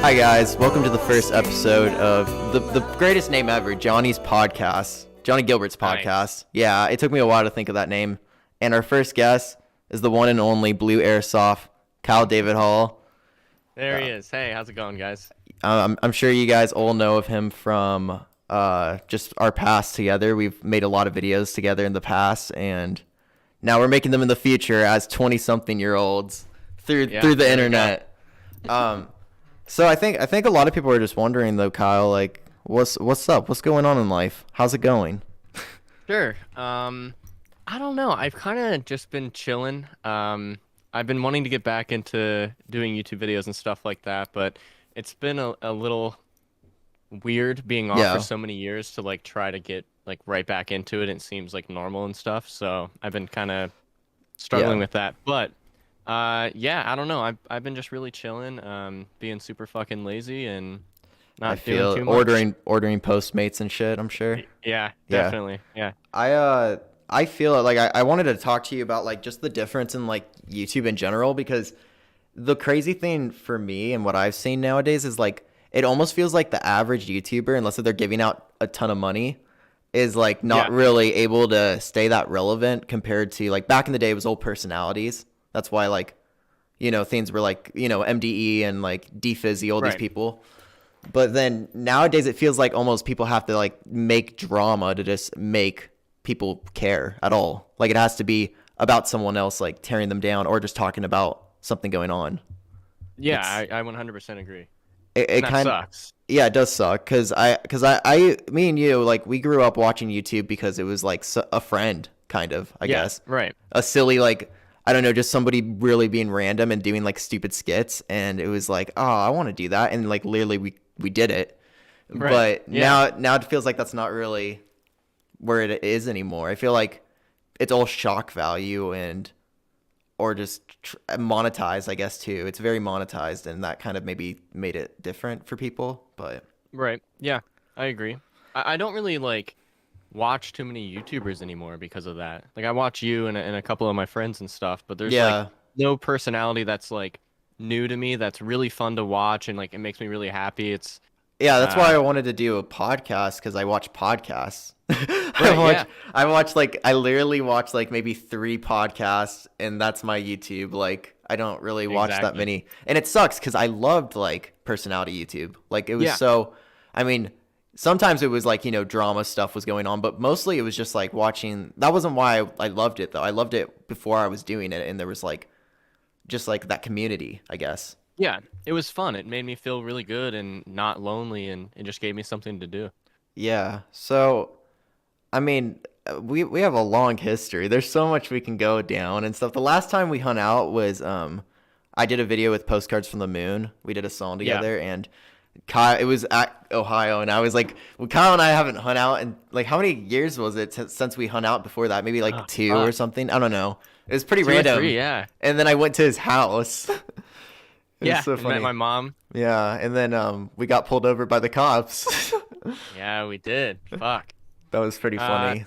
Hi guys, welcome to the first episode of the greatest name ever, Johnny's podcast, Johnnie Guilbert's podcast. Nice. Yeah, it took me a while to think of that name. And our first guest is the one and only Blue Airsoft, Kyle David Hall. There he is. Hey, how's it going, guys? I'm sure you guys all know of him from just our past together. We've made a lot of videos together in the past, and now we're making them in the future as 20-something-year-olds through the internet. So I think a lot of people are just wondering though, Kyle, like what's up? What's going on in life? How's it going? Sure. I don't know. I've kind of just been chilling. I've been wanting to get back into doing YouTube videos and stuff like that, but it's been a little weird being off for so many years to like try to get like right back into it. It seems like normal and stuff. So I've been kind of struggling with that, but yeah, I don't know. I've been just really chilling, being super fucking lazy and not doing too much. ordering Postmates and shit, I'm sure. Yeah, definitely. Yeah. I feel like I wanted to talk to you about like just the difference in like YouTube in general, because the crazy thing for me and what I've seen nowadays is like it almost feels like the average YouTuber, unless they're giving out a ton of money, is like not really able to stay that relevant compared to like back in the day it was old personalities. That's why, like, you know, things were like, you know, MDE and like DFizzy, all these people. But then nowadays it feels like almost people have to like make drama to just make people care at all. Like it has to be about someone else like tearing them down or just talking about something going on. Yeah, I 100% agree. It kind of sucks. Yeah, it does suck because me and you, like, we grew up watching YouTube because it was like a friend, kind of, I guess. Right. A silly, like, I don't know, just somebody really being random and doing like stupid skits, and it was like, oh, I want to do that, and like literally we did it. Right. But now it feels like that's not really where it is anymore. I feel like it's all shock value or just monetized, I guess, too. It's very monetized, and that kind of maybe made it different for people. But right, yeah, I agree. I don't really like watch too many YouTubers anymore because of that. Like I watch you and a couple of my friends and stuff, but there's like no personality that's like new to me that's really fun to watch and like it makes me really happy. It's that's why I wanted to do a podcast, because I watch podcasts. I literally watch like maybe 3 podcasts, and that's my YouTube. Like I don't really watch that many, and it sucks because I loved like personality YouTube. Like it was so, I mean, sometimes it was like, you know, drama stuff was going on, but mostly it was just like watching. That wasn't why I loved it though. I loved it before I was doing it, and there was like just like that community, I guess. Yeah, it was fun. It made me feel really good and not lonely, and it just gave me something to do. Yeah. So, I mean, we have a long history. There's so much we can go down and stuff. The last time we hung out was I did a video with Postcards from the Moon. We did a song together, and Kyle, it was at Ohio, and I was like, well, Kyle and I haven't hung out in like, how many years was it since we hung out before that? Maybe like 2 or something. I don't know. It was pretty 2 random. or 3, yeah. And then I went to his house. Yeah, so funny. Met my mom. Yeah, and then we got pulled over by the cops. Yeah, we did. Fuck. That was pretty funny.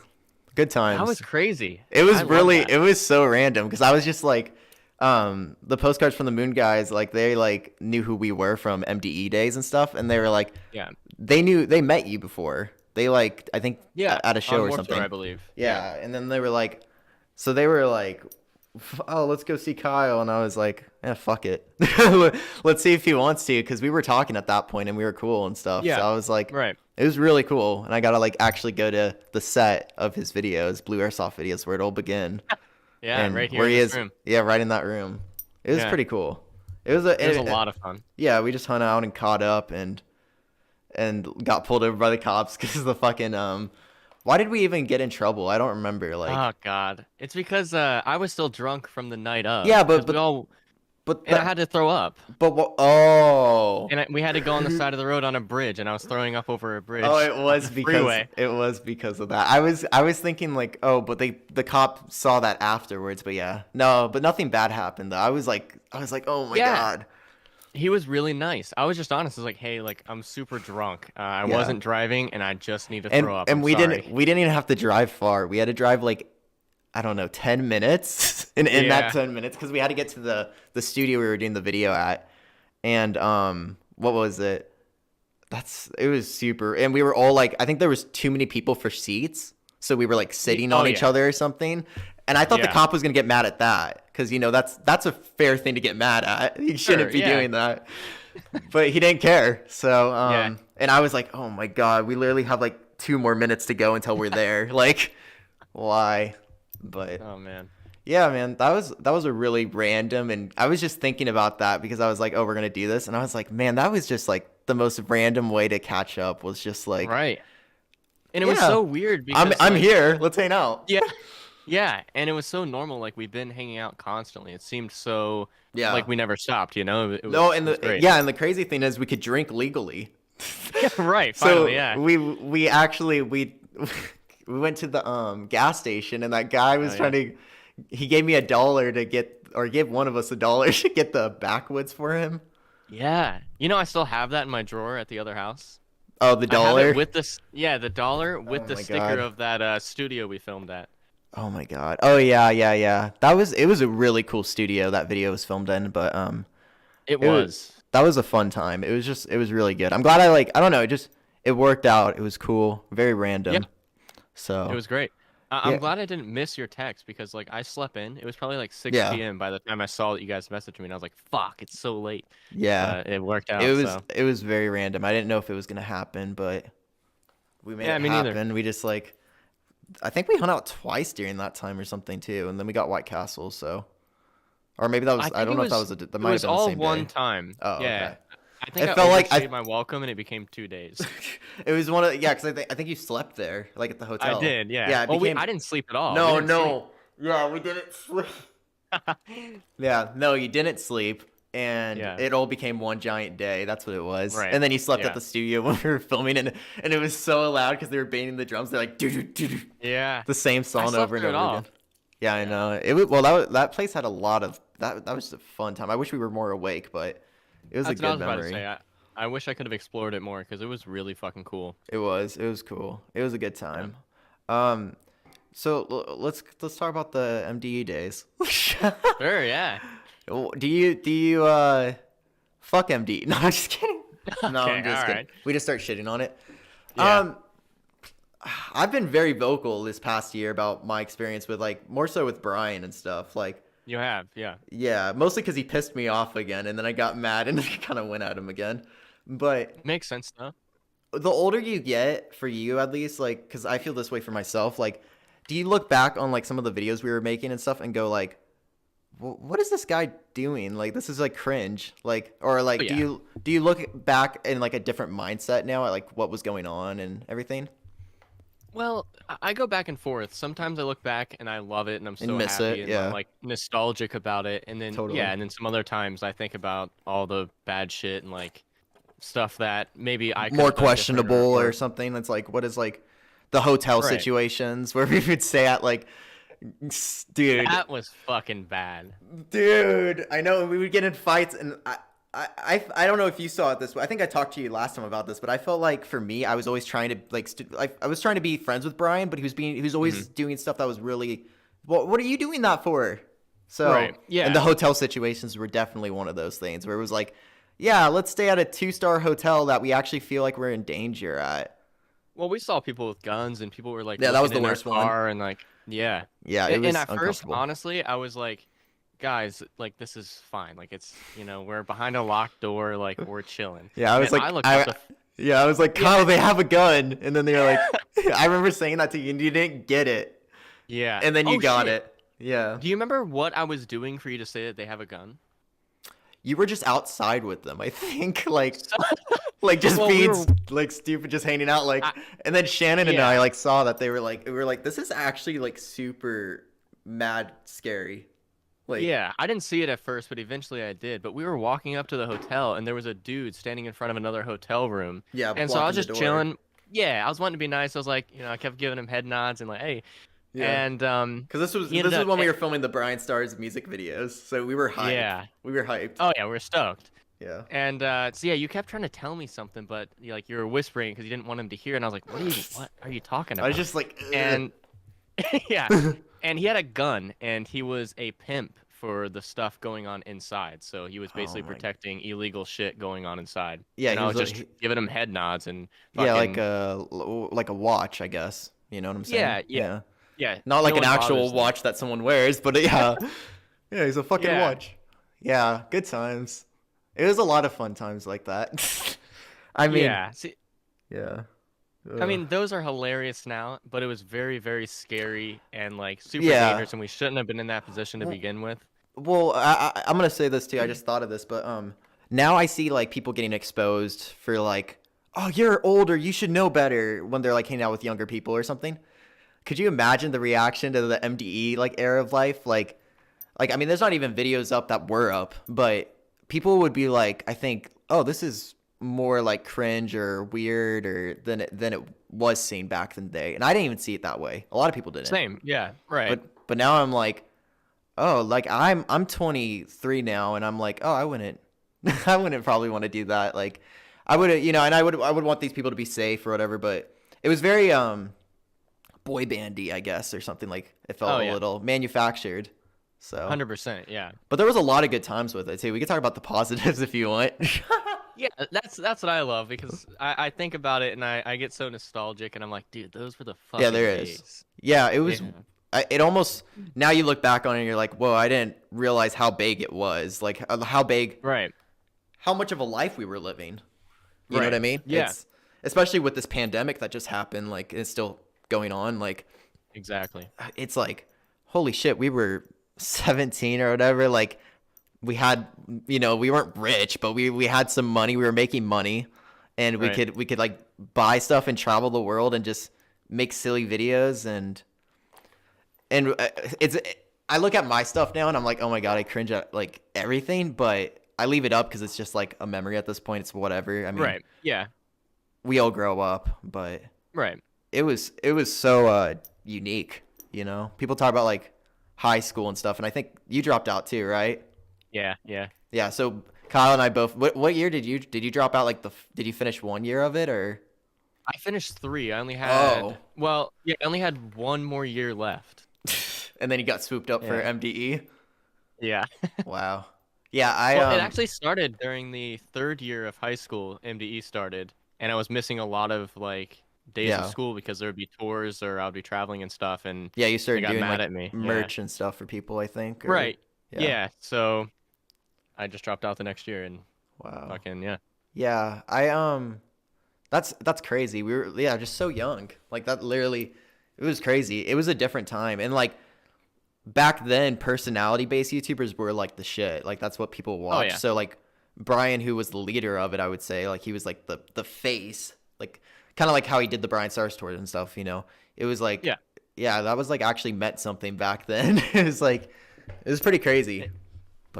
Good times. That was crazy. It was it was so random because I was just like, the Postcards from the Moon guys, like they like knew who we were from MDE days and stuff, and they were like, they met you before. They like, I think at a show or something. Tour, I believe. Yeah, and then they were like, oh, let's go see Kyle, and I was like, fuck it. Let's see if he wants to, because we were talking at that point and we were cool and stuff. So I was like, it was really cool, and I gotta like actually go to the set of his videos, Blue Airsoft videos, where it all began. And right here where he is. Room. Yeah, right in that room. It was pretty cool. It was a lot of fun. Yeah, we just hung out and caught up and got pulled over by the cops because the fucking why did we even get in trouble? I don't remember. Like, oh god, it's because I was still drunk from the night up. Yeah, but I had to throw up. But and we had to go on the side of the road on a bridge, and I was throwing up over a bridge. Oh, it was because of that. I was thinking like, oh, but the cop saw that afterwards. But yeah, no, but nothing bad happened though. I was like, oh my god. He was really nice. I was just honest. I was like, hey, like I'm super drunk. I wasn't driving, and I just need to throw up. And we didn't even have to drive far. We had to drive like, I don't know, 10 minutes in that 10 minutes, because we had to get to the studio we were doing the video at. And what was it? It was super, and we were all like, I think there was too many people for seats, so we were like sitting on each other or something. And I thought the cop was gonna get mad at that, because that's a fair thing to get mad at. He shouldn't be doing that, but he didn't care. So and I was like, oh my god, we literally have like 2 more minutes to go until we're there. Like, why? But oh man. Yeah, man, that was a really random, and I was just thinking about that because I was like, oh, we're gonna do this, and I was like, man, that was just like the most random way to catch up, was just like, right. And it was so weird because I'm here, let's hang out. Yeah. Yeah, and it was so normal, like we've been hanging out constantly. It seemed so like we never stopped, you know? It was, and and the crazy thing is we could drink legally. Yeah, right, finally, we actually we went to the gas station, and that guy was he gave me $1 to get, or give one of us $1 to get the backwoods for him. Yeah. You know, I still have that in my drawer at the other house. Oh, the $1? With this, the $1 with the sticker of that studio we filmed at. Oh my god. Oh yeah. It was a really cool studio that video was filmed in, but that was a fun time. It was really good. I'm glad I don't know, it worked out. It was cool. Very random. Yeah. So it was great. I'm glad I didn't miss your text, because like I slept in. It was probably like 6 p.m. by the time I saw that you guys messaged me, and I was like, fuck, it's so late. Yeah. It worked out. It was very random. I didn't know if it was gonna happen, but we made it happen. Neither. We just I think we hung out twice during that time or something too, and then we got White Castle. So, or maybe that was, I don't know if that was that might have been the same day. All one time. Oh, yeah. Okay. I think it felt like I my welcome, and it became 2 days. It was one of because I think you slept there, like at the hotel. I did, yeah. Yeah. I didn't sleep at all. No. Yeah, we didn't sleep. Yeah, no, you didn't sleep, and it all became one giant day. That's what it was. Right. And then you slept at the studio when we were filming, and it was so loud because they were banging the drums. They're like, doo-doo-doo-doo. Yeah, the same song over and over again. Yeah, I know. That place had a lot of that. That was just a fun time. I wish we were more awake, but it was a good memory. I wish I could have explored it more, because it was really fucking cool. It was cool. It was a good time. So let's talk about the MDE days. Sure, yeah. Do you fuck MD? No, I'm just kidding. No, Okay, I'm just kidding. right. We just start shitting on it. Yeah. I've been very vocal this past year about my experience with more so with Brian and stuff. You have, yeah. Yeah, mostly because he pissed me off again, and then I got mad and kind of went at him again. But Makes sense though. the older you get, for you at least, because I feel this way for myself, do you look back on some of the videos we were making and stuff and go what is this guy doing? This is cringe. Do you look back in a different mindset now at what was going on and everything? Well, I go back and forth. Sometimes I look back and I love it, and I'm so happy and I'm nostalgic about it. And then and then some other times I think about all the bad shit and stuff that maybe I could more have done questionable or something. That's what is the hotel situations where we would stay at dude, that was fucking bad. Dude, I know we would get in fights, and I don't know if you saw it this way. I think I talked to you last time about this, but I felt for me, I was always trying to I was trying to be friends with Brian, but he was always doing stuff that was really, what are you doing that for? So and the hotel situations were definitely one of those things where it was let's stay at a 2-star hotel that we actually feel like we're in danger at. Well, we saw people with guns, and people were that was the worst one. And yeah, it was and at first, honestly, I was guys, this is fine. It's, we're behind a locked door, we're chilling. Yeah, I was I was Kyle, they have a gun. And then they're I remember saying that to you, and you didn't get it. Yeah. And then you got it. Yeah. Do you remember what I was doing for you to say that they have a gun? You were just outside with them, I think. Just being stupid, just hanging out. And then Shannon and I saw that they were we were this is actually super mad scary. Yeah, I didn't see it at first, but eventually I did. But we were walking up to the hotel, and there was a dude standing in front of another hotel room. Yeah, and so I was just chilling. Yeah, I was wanting to be nice. I was I kept giving him head nods and hey. Yeah. And because this was when we were filming the Brian Stars music videos, so we were hyped. Yeah, we were hyped. Oh yeah, we were stoked. Yeah. And so you kept trying to tell me something, but you were whispering because you didn't want him to hear. And I was like, what are you talking about? I was just and yeah, and he had a gun, and he was a pimp for the stuff going on inside. So he was Oh basically my. protecting illegal shit going on inside. Yeah, And he I was was like, just giving him head nods and yeah, fucking like a watch, I guess. You know what I'm saying? yeah, yeah, Yeah. yeah. Not like No an one actual bothers them. watch that someone wears, but yeah. Yeah, he's a fucking Yeah, watch. Yeah, good times. It was a lot of fun times like that. I mean, yeah. See, yeah. I Ugh. mean, those are hilarious now, but it was very, very scary and like super Yeah. dangerous, and we shouldn't have been in that position to Well, begin with. well, I'm gonna say this too. I just thought of this, but now I see like people getting exposed for like, oh, you're older, you should know better when they're like hanging out with younger people or something. Could you imagine the reaction to the MDE like era of life? Like I mean, there's not even videos up that were up, but people would be like, I think, oh, this is more like cringe or weird or than it was seen back in the day, and I didn't even see it that way. A lot of people didn't, Same, yeah, right, but now I'm like, oh, like I'm 23 now, and I'm like, oh, I wouldn't, I wouldn't probably want to do that. Like, I would, you know, and I would want these people to be safe or whatever, but it was very boy bandy, I guess, or something like it oh felt a yeah, little manufactured. So, 100%, yeah. but there was a lot of good times with it too. We could talk about the positives if you want. Yeah, that's what I love because I think about it and I get so nostalgic and I'm like, dude, those were the Yeah, fucking there is. days. Yeah, it was. Yeah. It almost now you look back on it and you're like, whoa, I didn't realize how big it was. Like how big, Right. how much of a life we were living. You know what Right. I mean? Yeah. It's especially with this pandemic that just happened. Like it's still going on. Like Exactly. it's like, holy shit, we were 17 or whatever. Like we had, you know, we weren't rich, but we had some money. We were making money, and we Right. could like buy stuff and travel the world and just make silly videos and it's. I look at my stuff now and I'm like, oh my god, I cringe at like everything, but I leave it up because it's just like a memory at this point. It's whatever. I mean, Right. Yeah. we all grow up, but Right. it was so unique. You know, people talk about like high school and stuff, and I think you dropped out too, right? Yeah. Yeah. Yeah. So Kyle and I both. What year did you drop out? Like did you finish 1 year of it or? I finished 3. I only Oh. had well, yeah, I only had 1 more year left. And then you got swooped up for Yeah. MDE. Yeah. Wow. Yeah, I Well, it actually started during the 3rd year of high school. MDE started, and I was missing a lot of like days of yeah. school because there would be tours or I would be traveling and stuff, and Yeah, you they started got doing mad like at me. Yeah. merch and stuff for people, I think. Or, Right. yeah. Yeah. So I just dropped out the next year and Wow. fucking yeah. Yeah, that's crazy. We were just so young. Like that literally it was crazy. It was a different time. And like back then personality based YouTubers were like the shit. Like that's what people Oh watched. yeah. So like Brian, who was the leader of it, I would say, like he was like the face. Like kind of like how he did the Brian Stars tours and stuff, you know. It was like Yeah. yeah, that was like actually meant something back then. It was like it was pretty crazy.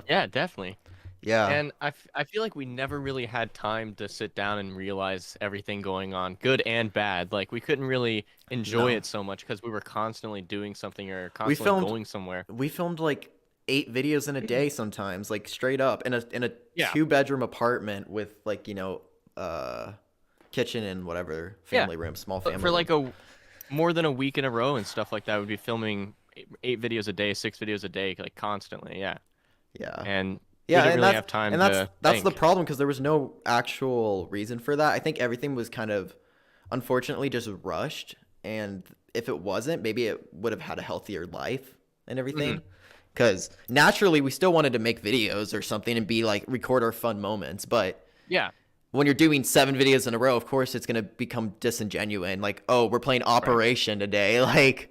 Yeah, definitely. Yeah. And I feel like we never really had time to sit down and realize everything going on, good and bad. Like we couldn't really enjoy No. it so much because we were constantly doing something or We constantly filmed going somewhere. we filmed like 8 videos in a day sometimes, like straight up in a Yeah. 2 bedroom apartment with like, you know, kitchen and whatever, Yeah. family room, small But family for room. like a more than a week in a row and stuff like that, we'd be filming 8 videos a day, 6 videos a day, like constantly. Yeah. Yeah. And we Yeah, didn't and really have time that's to that's the think. problem because there was no actual reason for that. I think everything was kind of unfortunately just rushed, and if it wasn't, maybe it would have had a healthier life and everything. Because naturally, we still wanted to make videos or something and be like record our fun moments, but Yeah. when you're doing 7 videos in a row, of course it's gonna become disingenuine. Like, oh, we're playing Operation today, like,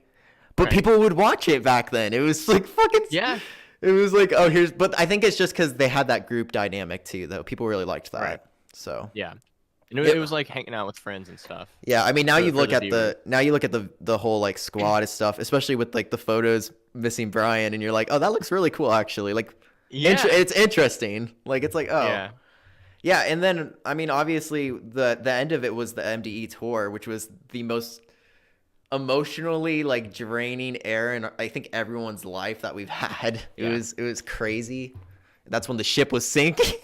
but Right. people would watch it back then. It was like fucking. Yeah. It was like, oh, here's. But I think it's just because they had that group dynamic too, though. People really liked that. Right. So Yeah. And it, Yeah. it was like hanging out with friends and stuff. yeah, I mean, now For- you for look the at viewers. the whole like squad and stuff, especially with like the photos missing Brian, and you're like, oh, that looks really cool actually. Like, Yeah. it's interesting. Like, it's like, oh. Yeah. Yeah, and then I mean, obviously the end of it was the MDE tour, which was the most emotionally like draining era in I think everyone's life that we've had. Yeah. It was crazy. That's when the ship was sinking.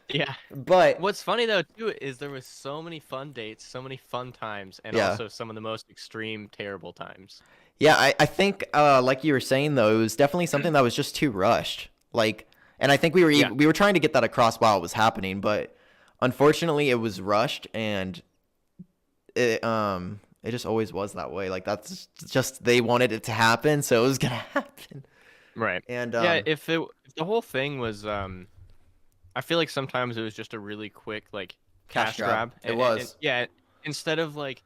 Yeah. But What's funny though too is there was so many fun dates, so many fun times, and Yeah. also some of the most extreme terrible times. Yeah, I think like you were saying though, it was definitely something that was just too rushed. Like, and I think Yeah. we were trying to get that across while it was happening, but unfortunately it was rushed, and it just always was that way. Like that's just they wanted it to happen, so it was gonna happen. Right. And Yeah, if the whole thing was I feel like sometimes it was just a really quick like cash cash grab. grab, It and was. yeah, instead of like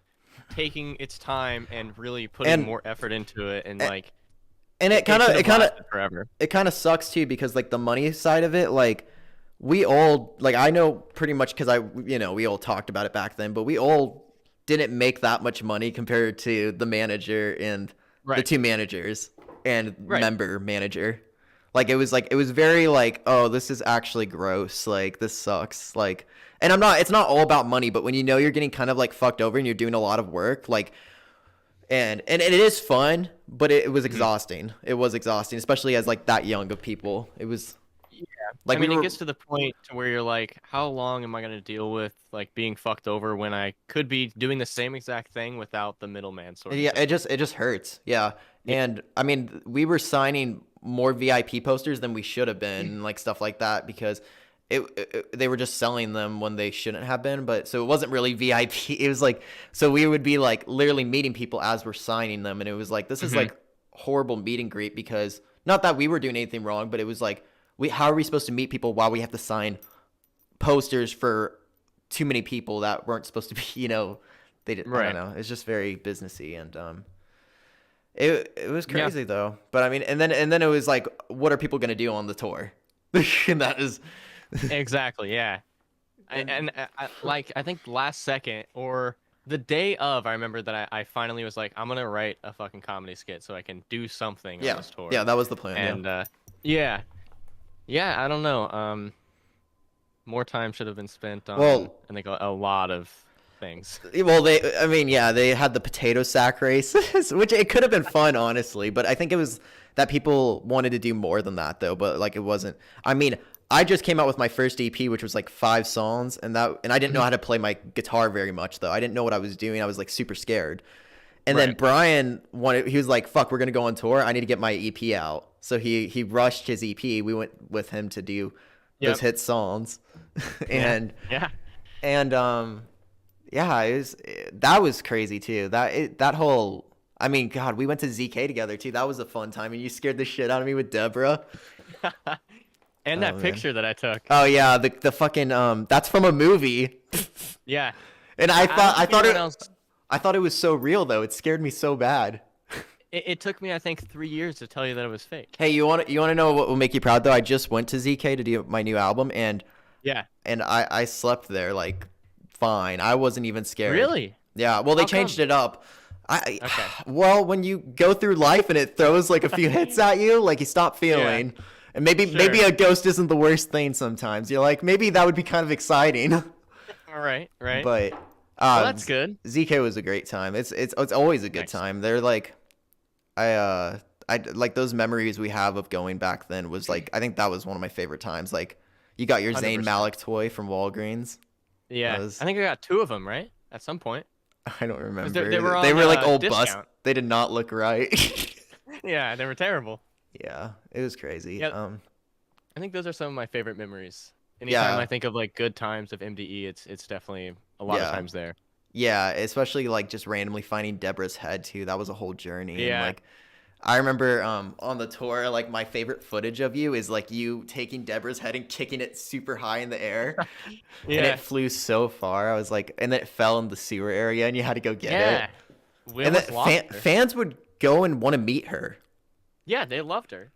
taking its time and really putting And more effort into it, and and like and it, it could have lasted forever. it kind of sucks too, because like the money side of it, like we all, like I know pretty much because we all talked about it back then, but we all didn't make that much money compared to the manager and the Right. two managers and Right. member manager. Like it was very like, oh, this is actually gross. Like this sucks. Like, and it's not all about money, but when you know you're getting kind of like fucked over and you're doing a lot of work, like, and it is fun, but it was Mhm. exhausting. It was exhausting, especially as like that young of people. It was Yeah. like I we mean, it were, gets to the point to where you're like, how long am I going to deal with like being fucked over when I could be doing the same exact thing without the middleman sort of yeah, thing? it just hurts. Yeah. Yeah. And I mean, we were signing more VIP posters than we should have been, like stuff like that, because they were just selling them when they shouldn't have been. But so it wasn't really VIP. It was like, so we would be like literally meeting people as we're signing them, and it was like, this is Hmm. like horrible meet and greet, because not that we were doing anything wrong, but it was like, how are we supposed to meet people while we have to sign posters for too many people that weren't supposed to be, they did, I don't Right. know. It's just very businessy, and it was Yeah. crazy though. But I mean, and then it was like, what are people gonna do on the tour? And that is, Exactly. Yeah. and Like I think last second or the day of, I remember that I finally was like, I'm gonna write a fucking comedy skit so I can do something on yeah, this tour. yeah, that was the plan. Yeah. And yeah, yeah, I don't know. More time should have been spent on Well, I think a lot of things. I mean, yeah, they had the potato sack race, which it could have been fun, honestly. But I think it was that people wanted to do more than that, though. But like, it wasn't. I mean, I just came out with my first EP, which was like 5 songs, and I didn't know how to play my guitar very much, though. I didn't know what I was doing. I was like super scared. And then Right. Brian wanted. He was like, "Fuck, we're gonna go on tour. I need to get my EP out." So he rushed his EP. We went with him to do those Yep. hit songs, Yeah. and Yeah. and yeah, that was crazy too. That whole, I mean, God, we went to ZK together too. That was a fun time, and you scared the shit out of me with Deborah. And Oh that man. picture that I took. Oh yeah, the fucking that's from a movie, Yeah. and I don't think anyone else. I thought it was so real though. It scared me so bad. It took me, I think, 3 years to tell you that it was fake. Hey, you want to know what will make you proud though? I just went to ZK to do my new album, and Yeah. I slept there like fine. I wasn't even scared. Really? Yeah, well, they How changed come? it up. Okay. Well, when you go through life and it throws like a few hits at you, like you stop feeling. And maybe Sure. a ghost isn't the worst thing sometimes. You're like, maybe that would be kind of exciting. All right. Right. But Well, that's good. ZK was a great time. It's always a good Nice. time. They're like, I like those memories we have of going back then was like, I think that was one of my favorite times. Like you got your Zayn 100%. Malik toy from Walgreens. Yeah. was- I think I got 2 of them, right? At some point. I don't remember. they were They on, were like old bust. discount. They did not look right. Yeah, they were terrible. Yeah, it was crazy. Yeah. I think those are some of my favorite memories. Anytime Yeah. I think of like good times of MDE, it's definitely a lot Yeah. of times there. Yeah, especially like just randomly finding Deborah's head too. That was a whole journey. And Yeah. like I remember on the tour, like my favorite footage of you is like you taking Deborah's head and kicking it super high in the air. And Yeah. it flew so far. I was like, and then it fell in the sewer area and you had to go get Yeah. it. We And almost then lost her. fans would go and want to meet her. Yeah, they loved her.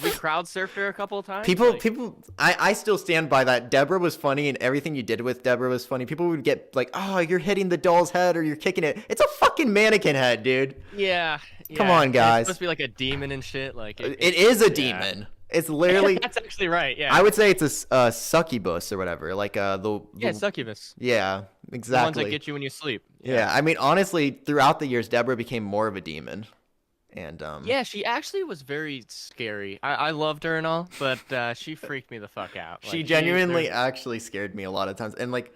We crowd surfed her a couple of times. People, like- I still stand by that. Deborah was funny, and everything you did with Deborah was funny. People would get like, "Oh, you're hitting the doll's head, or you're kicking it." It's a fucking mannequin head, dude. Yeah. Come yeah. on, And guys. It's supposed to be like a demon and shit. Like It is a yeah. demon. It's literally. That's actually right. Yeah. I would say it's a succubus or whatever. Like Yeah, succubus. yeah, The ones exactly. that get you when you sleep. Yeah, I mean, honestly, throughout the years, Deborah became more of a demon, and Yeah, she actually was very scary. I loved her and all, but she freaked me the fuck out. she Like, genuinely there- actually scared me a lot of times. And like,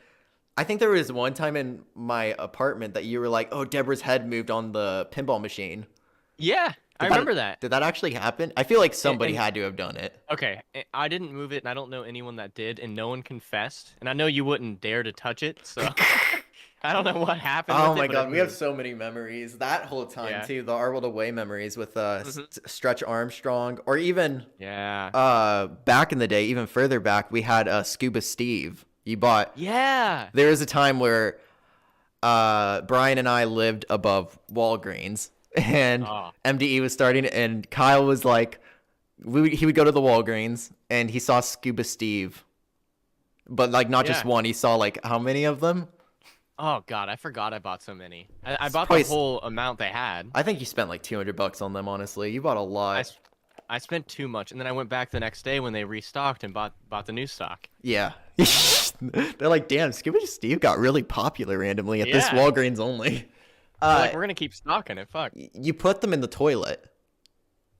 I think there was one time in my apartment that you were like, "Oh, Deborah's head moved on the pinball machine," Yeah, I remember that. Did that actually happen? I feel like somebody And had to have done it. okay, I didn't move it, and I don't know anyone that did, and no one confessed. And I know you wouldn't dare to touch it, so I don't know what happened Oh with my it, but it god, we have moved. so many memories. That whole time Yeah. too, the Our World Away memories with Hmm. Stretch Armstrong, or even Yeah. back in the day, even further back, we had Scuba Steve. You bought. Yeah. There was a time where Brian and I lived above Walgreens, and Oh. MDE was starting, and Kyle was like, he would go to the Walgreens, and he saw Scuba Steve, but like not just Yeah. one. He saw like how many of them? Oh God, I forgot I bought so many. I It's bought probably the whole amount they had. I think you spent like $200 on them. Honestly, you bought a I, lot. s- I spent too much, and then I went back the next day when they restocked and bought the new stock. Yeah. They're like, damn, Scuba Steve got really popular randomly at this Yeah. Walgreens only. They're like, we're gonna keep stocking it. Fuck. You put them in the toilet.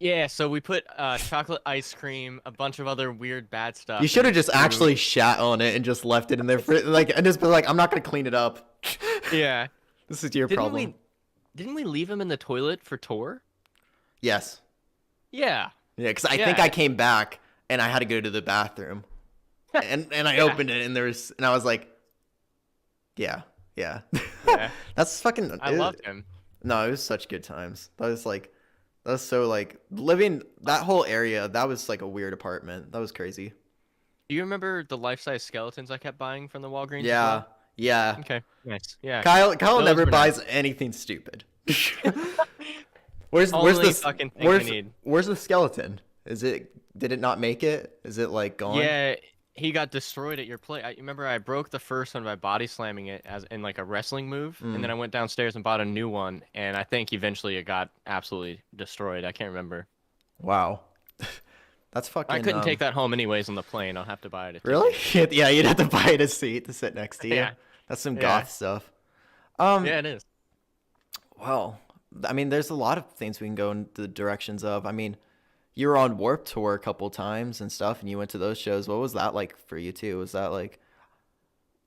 Yeah, so we put chocolate ice cream, a bunch of other weird bad stuff. You should have and just actually shat on it and just left it in there for like, and just been like, I'm not gonna clean it up. Yeah. This is your Didn't problem. didn't we leave him in the toilet for tour? Yes. Yeah. Yeah, because I Yeah. think I came back and I had to go to the bathroom, and I Yeah. opened it and I was like, yeah. Yeah. That's fucking. I loved him. No, it was such good times. That was so like living that whole area. That was like a weird apartment. That was crazy. Do you remember the life-size skeletons I kept buying from the Walgreens? as Yeah, well? yeah. Okay. Nice. Yeah. Kyle Those never were buys nice. anything stupid. Where's Only the fucking thing I need. where's the skeleton? Did it not make it? Is it like gone? Yeah, he got destroyed at your place. I remember I broke the first one by body slamming it as in like a wrestling move, and then I went downstairs and bought a new one, and I think eventually it got absolutely destroyed. I can't remember. Wow. That's fucking. I couldn't take that home anyways on the plane. I'll have to buy it. Really? Yeah, you'd have to buy it a seat to sit next to you. Yeah. That's some Yeah. goth stuff. Yeah, it is. Well, I mean, there's a lot of things we can go in the directions of. I mean, you were on Warped Tour a couple times and stuff, and you went to those shows. What was that like for you too? Was that like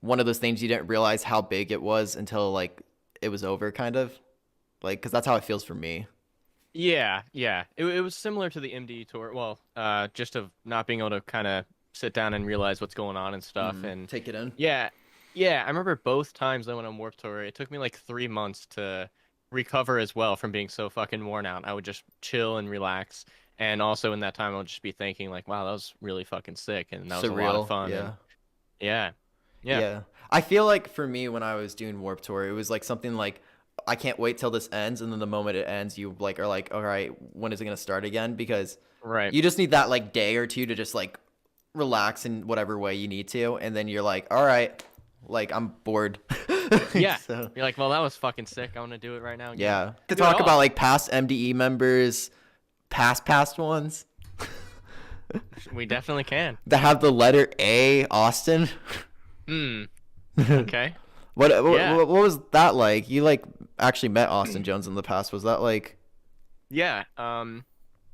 one of those things you didn't realize how big it was until like it was over, kind of? Like, because that's how it feels for me. Yeah, yeah. It was similar to the MD tour. Well, just of not being able to kind of sit down and realize what's going on and stuff. And Take it in. yeah, yeah. I remember both times I went on Warped Tour. It took me like 3 months to recover as well from being so fucking worn out. I would just chill and relax. And also in that time, I would just be thinking like, wow, that was really fucking sick. And that was a lot of fun. Yeah. And yeah. Yeah. Yeah. I feel like for me, when I was doing Warped Tour, it was like something like, I can't wait till this ends, and then the moment it ends, you like are like, all right, when is it gonna start again? Because Right. you just need that like day or two to just like relax in whatever way you need to, and then you're like, all right, like I'm bored. Yeah. So, You're like, well, that was fucking sick. I want to do it right now. Again. yeah. To Do it talk all. about like past MDE members, past ones We definitely can. that have the letter A, Austin. Hmm. Okay. What Yeah. what was that like? You like actually met Austin Jones in the past. Was that like? Yeah.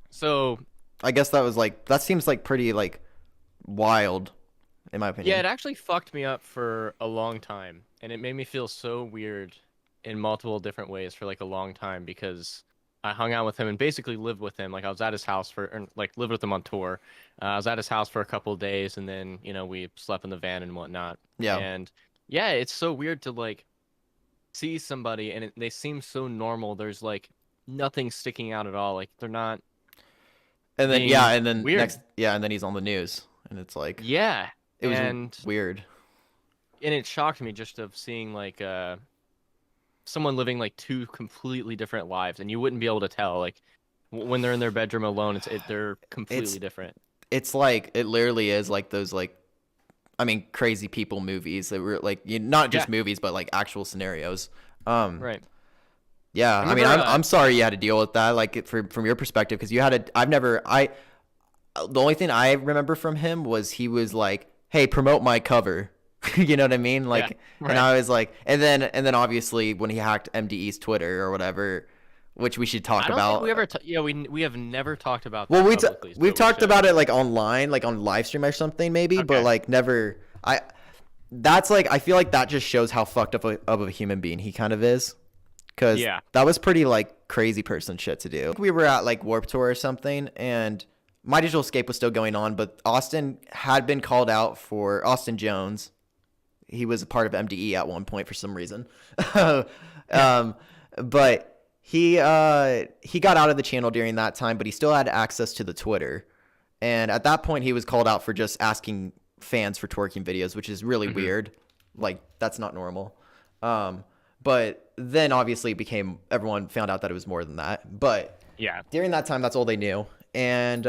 So I guess that was like that seems like pretty like wild, in my opinion. yeah, it actually fucked me up for a long time, and it made me feel so weird in multiple different ways for like a long time because I hung out with him and basically lived with him. Like I was at his house or like lived with him on tour. I was at his house for a couple of days, and then we slept in the van and whatnot. Yeah. And yeah, it's so weird to like see somebody and they seem so normal. There's like nothing sticking out at all. Like they're not. And then being and then weird. and then he's on the news, and it's like Yeah. it was and weird. it shocked me just of seeing like someone living like two completely different lives, and you wouldn't be able to tell like when they're in their bedroom alone. They're completely different. It's like it literally is like those like, I mean, crazy people movies that were like not just Yeah. movies but like actual scenarios. Right. Yeah, I mean, remember, I'm sorry you had to deal with that, like from your perspective, because you had the only thing I remember from him was he was like, "Hey, promote my cover," you know what I mean? Like, Yeah, right. and I was like, and then obviously when he hacked MDE's Twitter or whatever, which we should talk I don't about. think we ever. We have never talked about. Well, that we've publicly, so we've we talked should. about it like online, like on live stream or something maybe, but Okay. like never. That's like I feel like that just shows how fucked up of a human being he kind of is. because Yeah. that was pretty like crazy person shit to do. We were at like Warped Tour or something, and My Digital Escape was still going on, but Austin had been called out for Austin Jones. He was a part of MDE at one point for some reason. But he got out of the channel during that time, but he still had access to the Twitter. And at that point, he was called out for just asking fans for twerking videos, which is really weird. Like, that's not normal. But then obviously it became, everyone found out that it was more than that. But Yeah. during that time, that's all they knew. And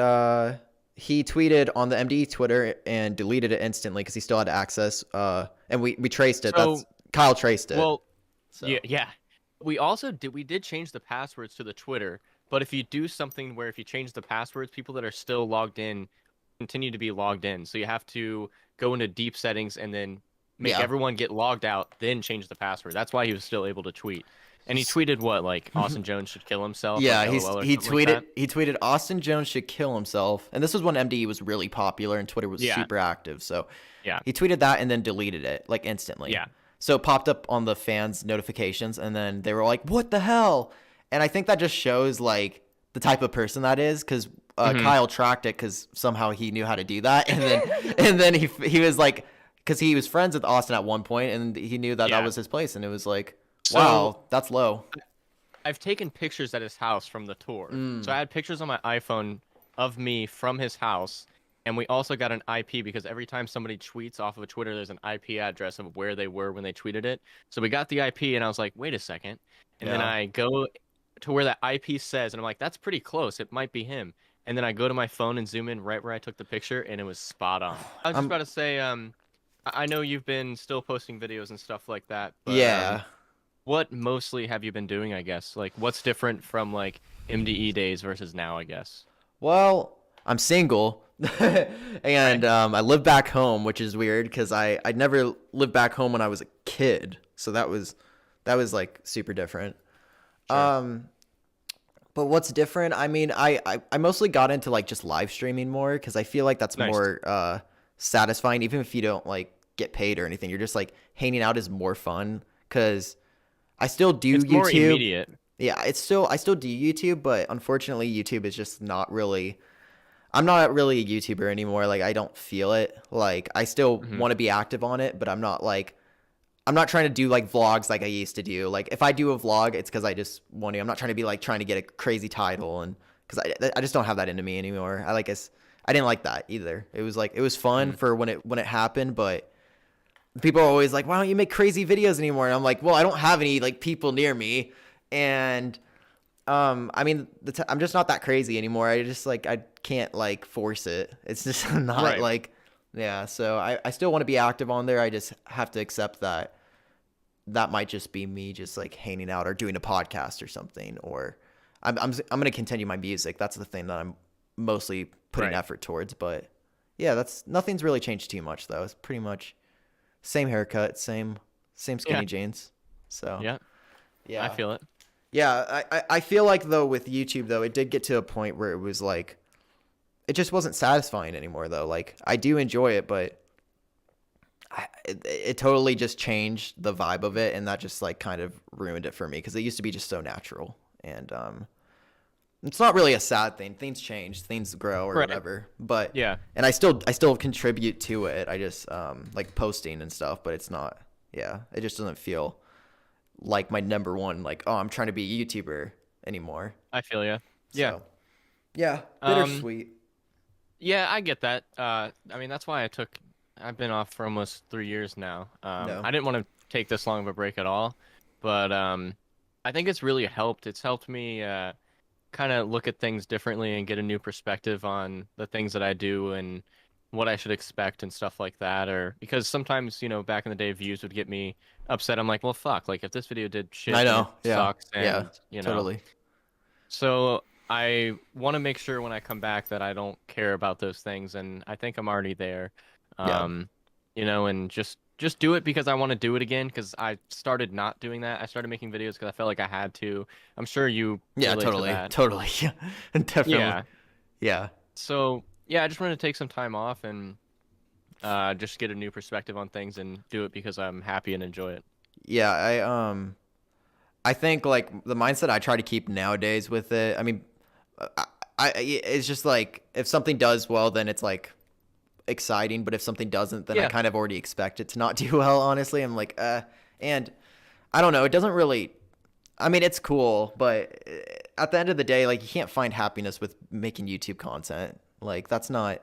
he tweeted on the MDE Twitter and deleted it instantly because he still had access. And we traced it. So, Kyle traced it. well, So. yeah. We did change the passwords to the Twitter, but if you do something where if you change the passwords, people that are still logged in continue to be logged in. So you have to go into deep settings and then make everyone get logged out, then change the password. That's why he was still able to tweet. And he tweeted what, like Austin Jones should kill himself? Yeah, like he tweeted Austin Jones should kill himself. And this was when MDE was really popular and Twitter was super active. So yeah, he tweeted that and then deleted it like instantly. Yeah. So it popped up on the fans' notifications, and then they were like, "What the hell?" And I think that just shows like the type of person that is, because Kyle tracked it because somehow he knew how to do that, and then he was like, because he was friends with Austin at one point, and he knew that that was his place, and it was like, wow, that's low. I've taken pictures at his house from the tour, so I had pictures on my iPhone of me from his house. And we also got an IP because every time somebody tweets off of Twitter, there's an IP address of where they were when they tweeted it. So we got the IP, and I was like, wait a second. And then I go to where that IP says, and I'm like, that's pretty close. It might be him. And then I go to my phone and zoom in right where I took the picture, and it was spot on. I was just about to say, I know you've been still posting videos and stuff like that. But, what mostly have you been doing, I guess? Like, what's different from, like, MDE days versus now, I guess? Well, I'm single. And I live back home, which is weird because I never lived back home when I was a kid, so that was like super different. Sure. But what's different? I mean, I mostly got into like just live streaming more because I feel like that's more satisfying, even if you don't like get paid or anything. You're just like hanging out is more fun because I still do it's YouTube. More immediate. Yeah, I still do YouTube, but unfortunately, YouTube is just not really. I'm not really a YouTuber anymore. Like, I don't feel it. Like, I still want to be active on it, but I'm not trying to do like vlogs like I used to do. Like, if I do a vlog, it's because I just want to. I'm not trying to be like trying to get a crazy title, and because I just don't have that into me anymore. I didn't like that either. It was like, it was fun for when it happened, but people are always like, why don't you make crazy videos anymore? And I'm like, well, I don't have any like people near me, and I mean, I'm just not that crazy anymore. I just like, I can't like force it. It's just not like, yeah. So I still want to be active on there. I just have to accept that might just be me just like hanging out or doing a podcast or something, or I'm going to continue my music. That's the thing that I'm mostly putting effort towards, but yeah, nothing's really changed too much though. It's pretty much same haircut, same skinny jeans. So yeah, I feel it. Yeah, I feel like, though, with YouTube, though, it did get to a point where it was, like, it just wasn't satisfying anymore, though. Like, I do enjoy it, but it totally just changed the vibe of it, and that just, like, kind of ruined it for me, because it used to be just so natural. And it's not really a sad thing. Things change. Things grow or whatever. But, yeah. And I still contribute to it. I just, like, posting and stuff, but it's not, it just doesn't feel like my number one, like, oh, I'm trying to be a YouTuber anymore. I feel you. Yeah. So, yeah, bittersweet. Yeah, I get that. I mean, that's why I've been off for almost 3 years now. I didn't want to take this long of a break at all, but I think it's really helped. It's helped me kind of look at things differently and get a new perspective on the things that I do and what I should expect and stuff like that. Or because sometimes, back in the day, views would get me upset. I'm like, well, fuck, like if this video did shit, I know, it sucks. And, totally. So I want to make sure when I come back that I don't care about those things, and I think I'm already there. And just do it because I want to do it again. Because I started not doing that. I started making videos because I felt like I had to. I'm sure you. Yeah, totally, to that. totally, yeah, definitely. Yeah. So yeah, I just wanted to take some time off and just get a new perspective on things and do it because I'm happy and enjoy it. Yeah, I think like the mindset I try to keep nowadays with it. I mean, it's just like if something does well, then it's like exciting. But if something doesn't, then I Yeah. kind of already expect it to not do well. Honestly, I'm like, and I don't know. It doesn't really. I mean, it's cool, but at the end of the day, like you can't find happiness with making YouTube content. Like that's not.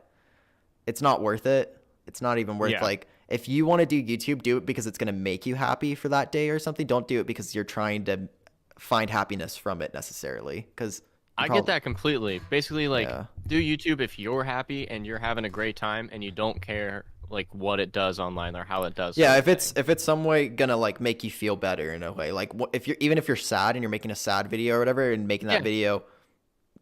It's not worth it. It's not even worth Yeah. like if you want to do YouTube, do it because it's gonna make you happy for that day or something. Don't do it because you're trying to find happiness from it necessarily. Because I get that completely. Basically, like, yeah. do YouTube if you're happy and you're having a great time and you don't care like what it does online or how it does. Yeah, sort if of it's thing. if it's some way gonna like make you feel better in a way, like if you're even if you're sad and you're making a sad video or whatever, and making that Yeah. video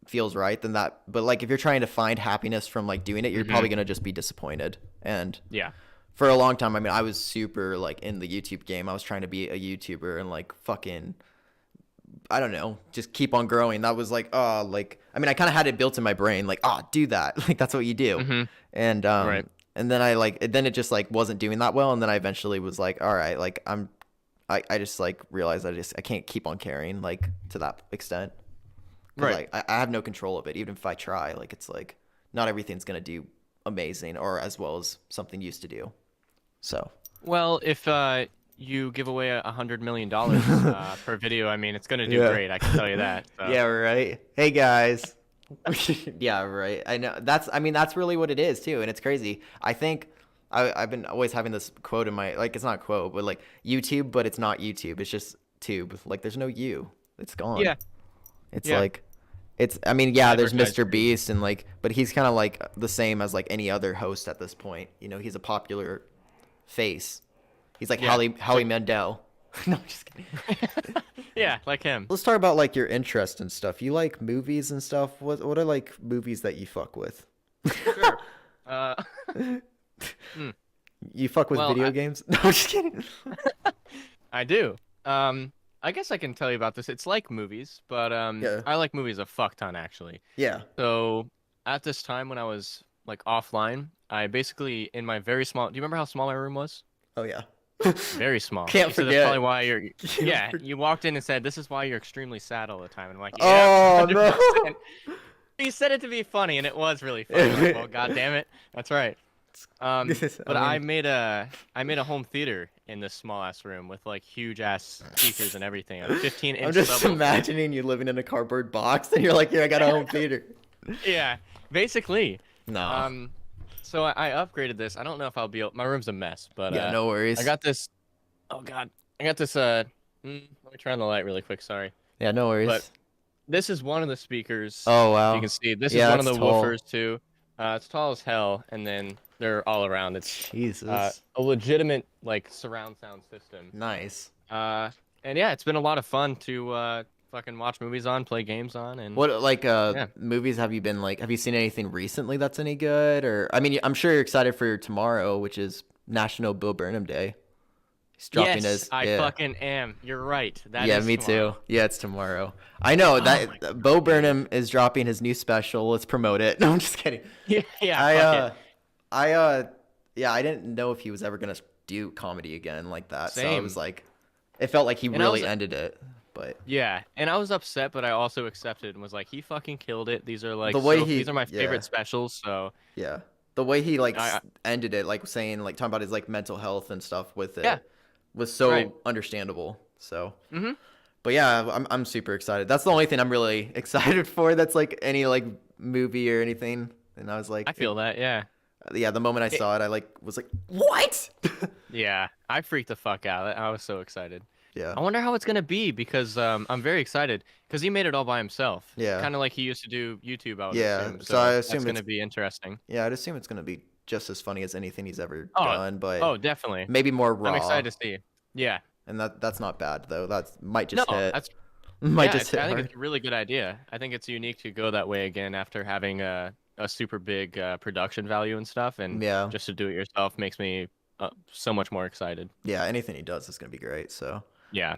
feels right, then that. But like if you're trying to find happiness from like doing it, you're probably gonna just be disappointed. And Yeah. for a long time, I mean, I was super like in the YouTube game. I was trying to be a YouTuber and like fucking, I don't know, just keep on growing. That was like, oh, like I mean, I kind of had it built in my brain, like, oh, do that, like that's what you do. And Right. and then I like then it just like wasn't doing that well, and then I eventually was like, all right, like I just like realized I can't keep on caring like to that extent. 'Cause, Right. like I have no control of it, even if I try. Like it's like not everything's gonna do amazing or as well as something used to do. So Well, if you give away $100 million per video, I mean, it's gonna do yeah, great. I can tell you that. So. yeah, right. Hey guys, yeah, right. I know I mean that's really what it is too, and it's crazy. I think I've been always having this quote in my like it's not a quote, but like YouTube, but it's not YouTube. It's just tube. Like there's no you. It's gone. Yeah. It's Yeah. like it's I mean, yeah, there's Advertised Mr. tube. Beast and like but he's kind of like the same as like any other host at this point. You know, he's a popular face. He's like Yeah. Howie Mandel. No, I'm just kidding. Yeah, like him. Let's talk about like your interest and stuff. You like movies and stuff. What are like movies that you fuck with? Sure. You fuck with Well, video games? No, I'm just kidding. I do. I guess I can tell you about this. It's like movies, but Yeah. I like movies a fuck ton actually. Yeah. So at this time when I was like offline, I basically in my very small. Do you remember how small my room was? Oh yeah. Very small. Can't So that's forget. probably why you're. Can't Yeah, forget. you walked in and said, "This is why you're extremely sad all the time." And I'm like, "Yeah." Oh no. 100%." You said it to be funny, and it was really funny. I'm like, well, God damn it, that's right. But I made a home theater in this small ass room with like huge ass speakers and everything. A 15-inch I'm just subwoofer. imagining you living in a cardboard box and you're like, yeah, I got a home theater. Yeah, basically. No. So I upgraded this. I don't know if I'll be able. My room's a mess, but Yeah, no worries. I got this. Oh God, I got this. Let me turn on the light really quick. Sorry. Yeah, no worries. But this is one of the speakers. Oh wow. You can see this Yeah, is one of that's the tall. woofers too. It's tall as hell, and then they're all around. It's Jesus. a legitimate like surround sound system. Nice. And yeah, it's been a lot of fun to fucking watch movies on, play games on, and What like Yeah. movies have you been like? Have you seen anything recently that's any good? Or I mean, I'm sure you're excited for tomorrow, which is National Bill Burnham Day. He's dropping yes, his. I Yeah. fucking am. You're right. That Yeah, is me tomorrow. too. Yeah, it's tomorrow. I know Oh my that God, Bo dude. Burnham is dropping his new special. Let's promote it. No, I'm just kidding. Yeah, yeah. I fuck it. yeah, I didn't know if he was ever gonna do comedy again like that. So I Same. was like, it felt like he And I really was- ended it. But Yeah, and I was upset, but I also accepted and was like, he fucking killed it. These are like The way these are my yeah. favorite specials. So yeah, the way he like I- ended it, like saying like talking about his like mental health and stuff with it, Yeah. was so Right. understandable. So. Mhm. But yeah, I'm super excited. That's the only thing I'm really excited for. That's like any like movie or anything. And I was like, I feel that. Yeah, yeah. The moment I saw it, I like was like, what? yeah. I freaked the fuck out. I was so excited. Yeah. I wonder how it's gonna be because I'm very excited because he made it all by himself. Yeah. Kind of like he used to do YouTube. I would Yeah, assume. so I that's assume gonna it's- be interesting. Yeah, I'd assume it's gonna be just as funny as anything he's ever Oh, done, but Oh, definitely. maybe more raw. I'm excited to see. Yeah. And that's not bad though. That might just No, hit. that's Might yeah. just hit I think hard. it's a really good idea. I think it's unique to go that way again after having a super big production value and stuff, and Yeah. just to do it yourself makes me so much more excited. Yeah, anything he does is gonna be great. So, Yeah.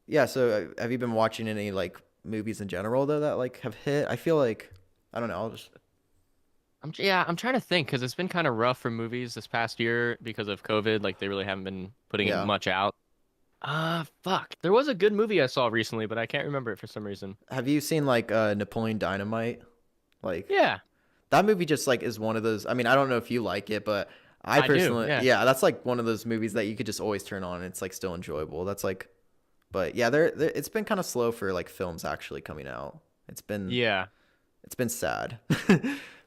yeah. So, have you been watching any like movies in general though that like have hit? I feel like I don't know. I'll just I'm trying to think because it's been kind of rough for movies this past year because of COVID. Like they really haven't been putting Yeah. much out. Fuck. There was a good movie I saw recently, but I can't remember it for some reason. Have you seen like Napoleon Dynamite? Like Yeah, that movie just like is one of those. I mean, I don't know if you like it, but I I do. personally, Yeah. yeah, that's like one of those movies that you could just always turn on and it's like still enjoyable. That's like, but yeah, it's been kind of slow for like films actually coming out. It's been Yeah. it's been sad.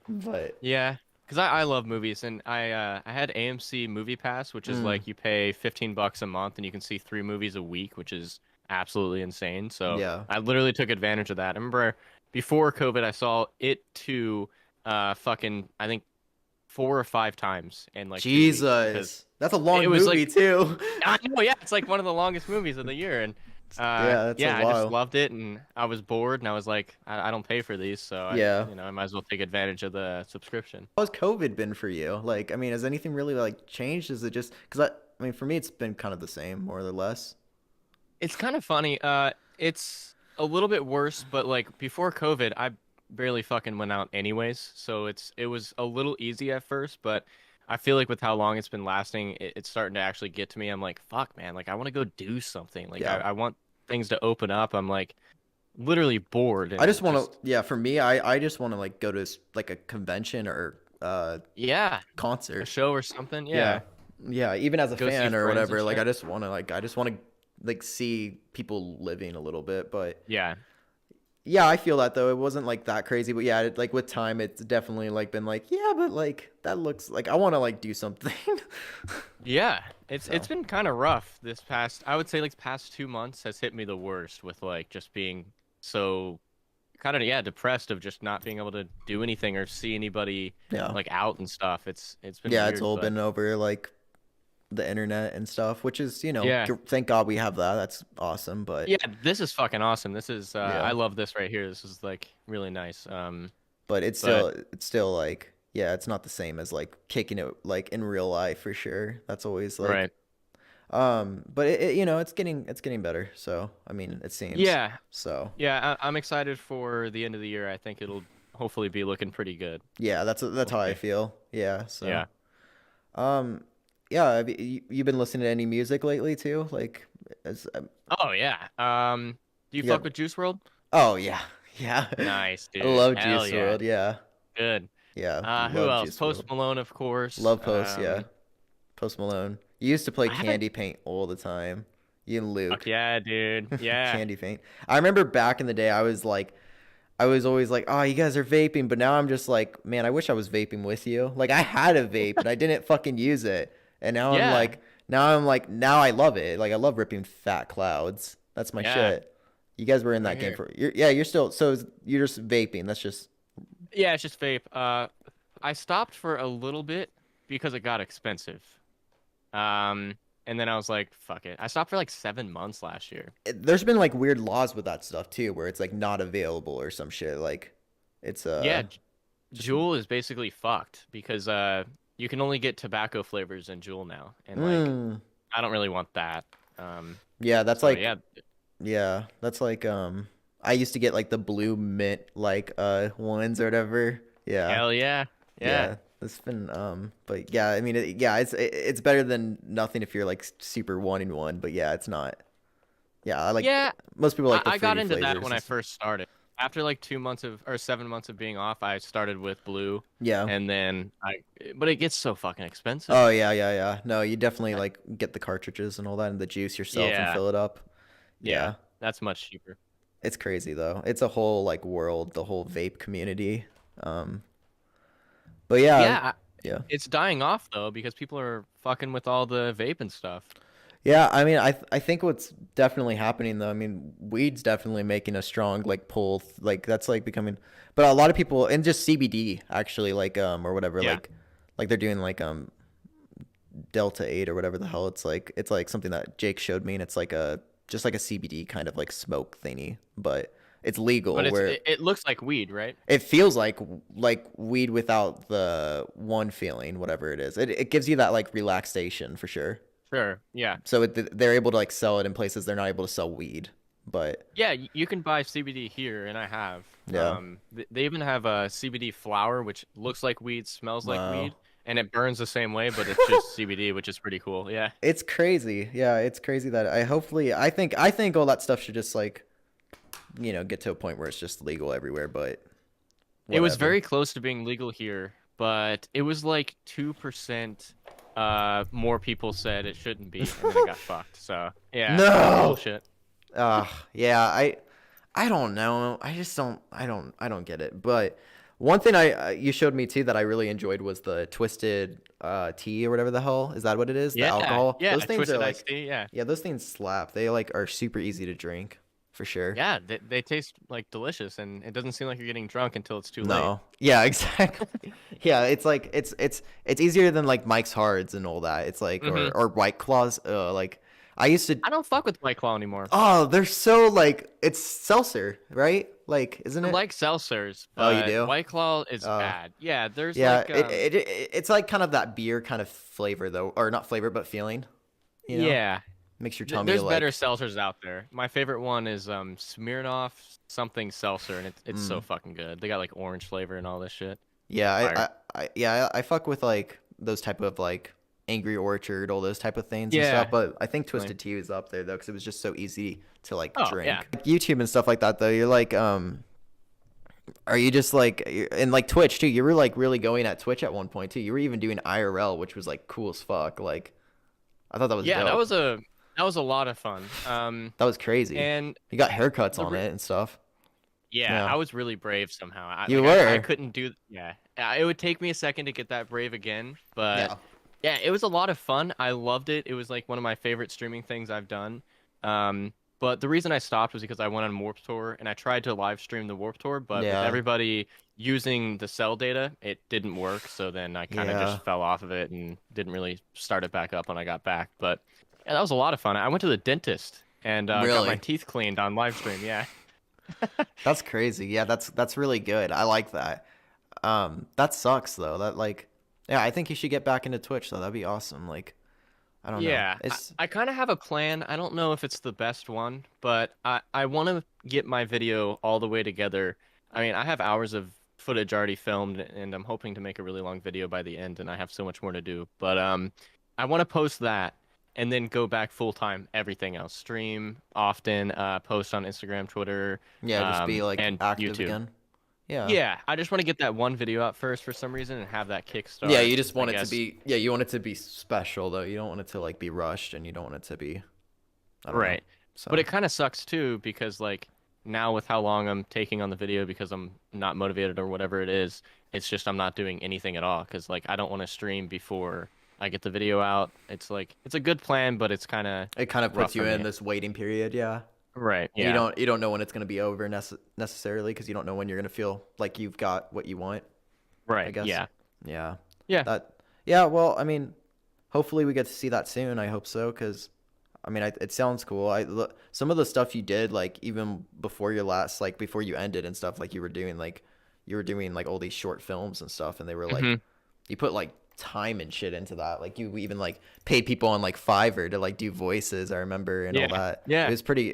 But Yeah. Because I love movies, and I had AMC Movie Pass, which is mm, like you pay $15 a month and you can see 3 movies a week, which is absolutely insane. So yeah. I literally took advantage of that. I remember before COVID, I saw it to fucking I think 4 or 5 times in like 2 weeks because Jesus. That's a it long was like movie too. I know, yeah, it's like one of the longest movies of the year, and Yeah, that's a yeah, I just while. loved it, and I was bored, and I was like, I don't pay for these, so Yeah. I might as well take advantage of the subscription. How's COVID been for you? Like, I mean, has anything really like changed? Is it just because I mean, for me, it's been kind of the same, more or less. It's kind of funny. It's a little bit worse, but like before COVID, I barely fucking went out anyways, so it was a little easy at first, but I feel like with how long it's been lasting, it's starting to actually get to me. I'm like, fuck, man, like I want to go do something. Like Yeah. I want things to open up. I'm like literally bored I just and want to, just yeah, for me, I just want to like go to like a convention or yeah, a concert. show or something. Yeah. Yeah, Yeah, even as a go see fan or friends and whatever, like shit. I just want to like see people living a little bit, but Yeah, yeah, I feel that though. It wasn't like that crazy, but yeah, like with time it's definitely like been like, yeah, but like that looks like I want to like do something. yeah. It's So, been kind of rough this past. I would say like past 2 months has hit me the worst with like just being so kind of yeah depressed of just not being able to do anything or see anybody yeah. like out and stuff. It's been Yeah, it's weird, all but been over like the internet and stuff, which is, yeah. thank God we have that. That's awesome, but Yeah, this is fucking awesome. This is I yeah. love this right here. This is like really nice. But But it's still like yeah, it's not the same as like kicking it like in real life for sure. That's always like right. but it's getting better. So, I mean, it seems. Yeah. So, Yeah, I'm excited for the end of the year. I think it'll hopefully be looking pretty good. yeah, that's We'll how I see. feel. Yeah, so Yeah. um yeah, have you been listening to any music lately too? Like as Oh yeah. Do you you fuck got with Juice World? oh yeah. Yeah. Nice, I dude. love Hell Juice yeah. World. Yeah. Good. Yeah, Who love else? Juice Post World. Malone, of course. Love Post, yeah. Post Malone. You used to play I haven't. Candy Paint all the time. You and Fuck Luke. yeah, dude. Yeah. Candy Paint. I remember back in the day I was always like, "Oh, you guys are vaping," but now I'm just like, "Man, I wish I was vaping with you." Like I had a vape and I didn't fucking use it. And Yeah. now I love it. Like I love ripping fat clouds. That's my Yeah. shit. You guys were in Same that game here. for you're still you're just vaping. That's just Yeah, it's just vape. I stopped for a little bit because it got expensive. And then I was like, fuck it. I stopped for like 7 months last year. there's been like weird laws with that stuff too where it's like not available or some shit like it's Yeah, just Juul is basically fucked because you can only get tobacco flavors in Juul now, and like mm, I don't really want that. Um, yeah, that's so like yeah, yeah, that's like I used to get like the blue mint like ones or whatever. Yeah. hell yeah, yeah, Yeah. It's been but yeah, I mean yeah, it's better than nothing if you're like super wanting one, but yeah, it's not. Yeah, I like yeah. most people like the I got fruity into that flavors when and I stuff. first started. After like 2 months of or 7 months of being off, I started with blue, Yeah. and then but it gets so fucking expensive. Oh yeah, yeah, yeah. No, you definitely Like, like get the cartridges and all that and the juice yourself and yeah, fill it up. yeah, Yeah. that's much cheaper. It's crazy though. It's a whole like world, the whole vape community. Um, but yeah, Yeah, yeah. it's dying off though because people are fucking with all the vape and stuff. Yeah, I mean, I think what's definitely happening though, I mean, weed's definitely making a strong like pull, like that's like becoming, but a lot of people and just CBD actually like or whatever Yeah. like they're doing like Delta 8 or whatever the hell it's like something that Jake showed me and it's like a just like a CBD kind of like smoke thingy, but it's But legal where it looks like weed, right? it feels like weed without the one feeling, whatever it is. It gives you that like relaxation for sure. Sure. Yeah. So they're able to like sell it in places they're not able to sell weed. But Yeah, you can buy CBD here, and I have. yeah, They even have a CBD flower, which looks like weed, smells like wow, weed, and it burns the same way, but it's just CBD, which is pretty cool. Yeah. It's crazy. Yeah, it's crazy that I think all that stuff should just like, get to a point where it's just legal everywhere, but It was whatever. very close to being legal here, but it was like 2% more people said it shouldn't be, and then it got fucked. So, yeah, No. bullshit. Yeah, I don't know. I just I don't get it. But one thing you showed me too that I really enjoyed was the twisted tea or whatever the hell. Is that what it is? The Yeah, alcohol? yeah, Those things are twisted iced like, tea, yeah. yeah, those things slap. They like are super easy to drink for sure. Yeah, they taste like delicious, and it doesn't seem like you're getting drunk until it's too late. No. Yeah, exactly. Yeah, it's like it's easier than like Mike's Hards and all that. It's like Hmm. or White Claws. Like I used to. I don't fuck with White Claw anymore. Oh, they're so like it's seltzer, right? Like, isn't I it? like seltzers, Oh, you but do? White Claw is Uh, bad. Yeah, there's yeah. like It's like kind of that beer kind of flavor though, or not flavor, but feeling. You know, yeah, makes your tummy there's better like. seltzers out there. My favorite one is Smirnoff something seltzer, and it's so Mm. fucking good. They got like orange flavor and all this shit. Yeah, Fire. I fuck with like those type of like Angry Orchard, all those type of things and stuff. Yeah. But I think Definitely. Twisted Tea is up there though, because it was just so easy to like Oh yeah. drink. Like, YouTube and stuff like that though. You're like, are you just like, and like Twitch too? You were like really going at Twitch at one point too. You were even doing IRL, which was like cool as fuck. Like, I thought that was Yeah, dope. that was a lot of fun. That was crazy. And You got haircuts the on re it and stuff. yeah, Yeah, I was really brave somehow. you I were. couldn't do yeah. It would take me a second to get that brave again, but Yeah. yeah, it was a lot of fun. I loved it. It was like one of my favorite streaming things I've done. But the reason I stopped was because I went on Warped Tour and I tried to live stream the Warped Tour, but with Yeah. everybody using the cell data, it didn't work. So then I kind of just Yeah. fell off of it and didn't really start it back up when I got back. But yeah, that was a lot of fun. I went to the dentist and got my Really. teeth cleaned on live stream. Yeah. That's crazy. Yeah, that's really good. I like that. That sucks though. That like, yeah, I think you should get back into Twitch though. That'd be awesome. Like, I don't know. Yeah, It's I kind of have a plan. I don't know if it's the best one, but I want to get my video all the way together. I mean, I have hours of footage already filmed, and I'm hoping to make a really long video by the end, and I have so much more to do. But I want to post that and then go back full time, everything else. Stream often, post on Instagram, Twitter, yeah, just be like and active YouTube. again. Yeah. Yeah, I just want to get that one video out first for some reason and have that Yeah, kickstart, you just I want it to guess. be yeah, you want it to be special though. You don't want it to like be rushed and you don't want it to be I don't know. Right. But So, it kind of sucks too because like now with how long I'm taking on the video because I'm not motivated or whatever it is, it's just I'm not doing anything at all because like I don't want to stream before I get the video out. It's like it's a good plan, but it's kind of it kind of rough puts for you in me. this waiting period, yeah. Right. And you Yeah. don't know when it's going to be over necessarily because you don't know when you're going to feel like you've got what you want, I Right. guess. Yeah. Yeah. Yeah. That yeah, well, I mean, hopefully we get to see that soon. I hope so cuz I mean, it sounds cool. Some of the stuff you did like even before your last like before you ended and stuff like you were doing like all these short films and stuff and they were like Hmm. you put like time and shit into that. Like you even like paid people on like Fiverr to like do voices, I remember, and all Yeah. that. Yeah. It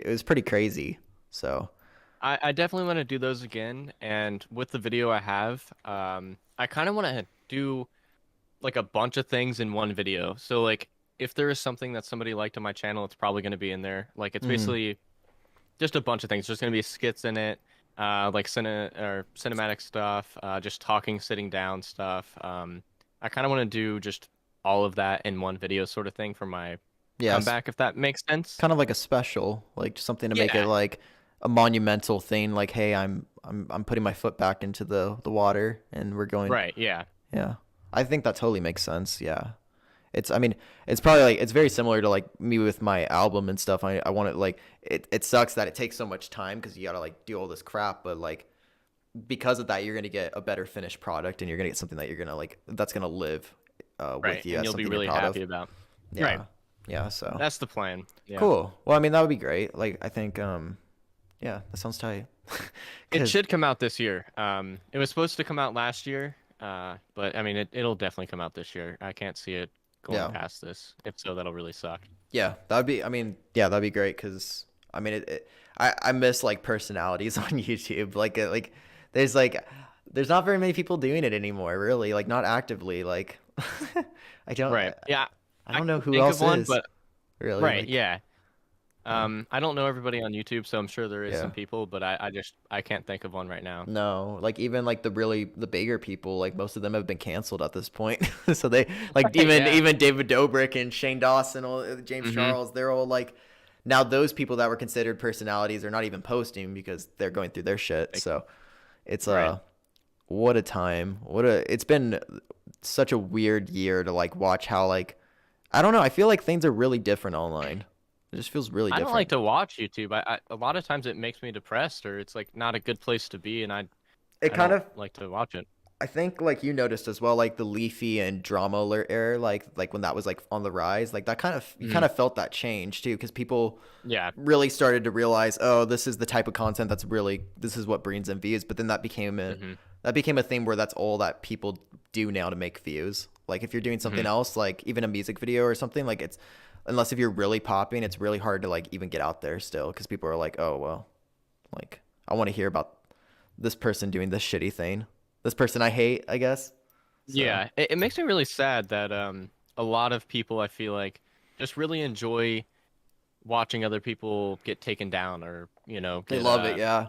was pretty crazy. So, I definitely want to do those again, and with the video I have, I kind of want to do like a bunch of things in one video. So like if there is something that somebody liked on my channel, it's probably going to be in there. Like it's mm, basically just a bunch of things. There's going to be skits in it, like cinematic stuff, just talking, sitting down stuff. I kind of want to do just all of that in one video sort of thing for my yeah, comeback, if that makes sense. kind of like a special, like something to make it Yeah. like a monumental thing. Like, hey, I'm putting my foot back into the water, and we're going. Right. Yeah. Yeah, I think that totally makes sense. Yeah. I mean, it's probably like, it's very similar to like me with my album and stuff. I want it like, it sucks that it takes so much time because you got to like do all this crap, but like, because of that, you're going to get a better finished product and you're going to get something that you're going to like, that's going to live Right. with you And as you'll be something you're really proud of. happy about. Yeah. Right. Yeah. So That's the plan. Yeah. cool. Well, I mean, that would be great. Like, I think, yeah, that sounds tight. It 'Cause- should come out this year. It was supposed to come out last year, but I mean, it'll definitely come out this year. I can't see it going yeah. past this. If so, that'll really suck. Yeah, that would be. I mean, yeah, that'd be great because I mean, I miss like personalities on YouTube. Like there's not very many people doing it anymore. Really, like not actively. Like I don't. Right. Yeah. I I don't know can who think of else one, is but really right. like. Yeah. Yeah. I don't know everybody on YouTube, so I'm sure there is Yeah. some people, but I can't think of one right now. No, like even like the bigger people, like most of them have been canceled at this point. So they like Right. Yeah. even David Dobrik and Shane Dawson, all James Mm-hmm. Charles, they're all like now those people that were considered personalities are not even posting because they're going through their shit. So it's Right. what a time. It's been such a weird year to like watch how like I don't know, I feel like things are really different online. It just feels really I don't like different. to watch YouTube. A lot of times it makes me depressed, or it's like not a good place to be, and It I kind don't of like to watch it. I think like you noticed as well, like the Leafy and Drama Alert era, like when that was like on the rise, like that kind of you kind Mhm. of felt that change too, because people Yeah. really started to realize, oh, this is the type of content that's really this is what brings in views. But then Hmm. that became a thing where that's all that people do now to make views. Like if you're doing something Hmm. else, like even a music video or something, like it's unless if you're really popping, it's really hard to like even get out there still, because people are like, oh well, like I want to hear about this person doing this shitty thing. This person I hate, I guess. So Yeah. It makes me really sad that a lot of people I feel like just really enjoy watching other people get taken down or they get love it, yeah.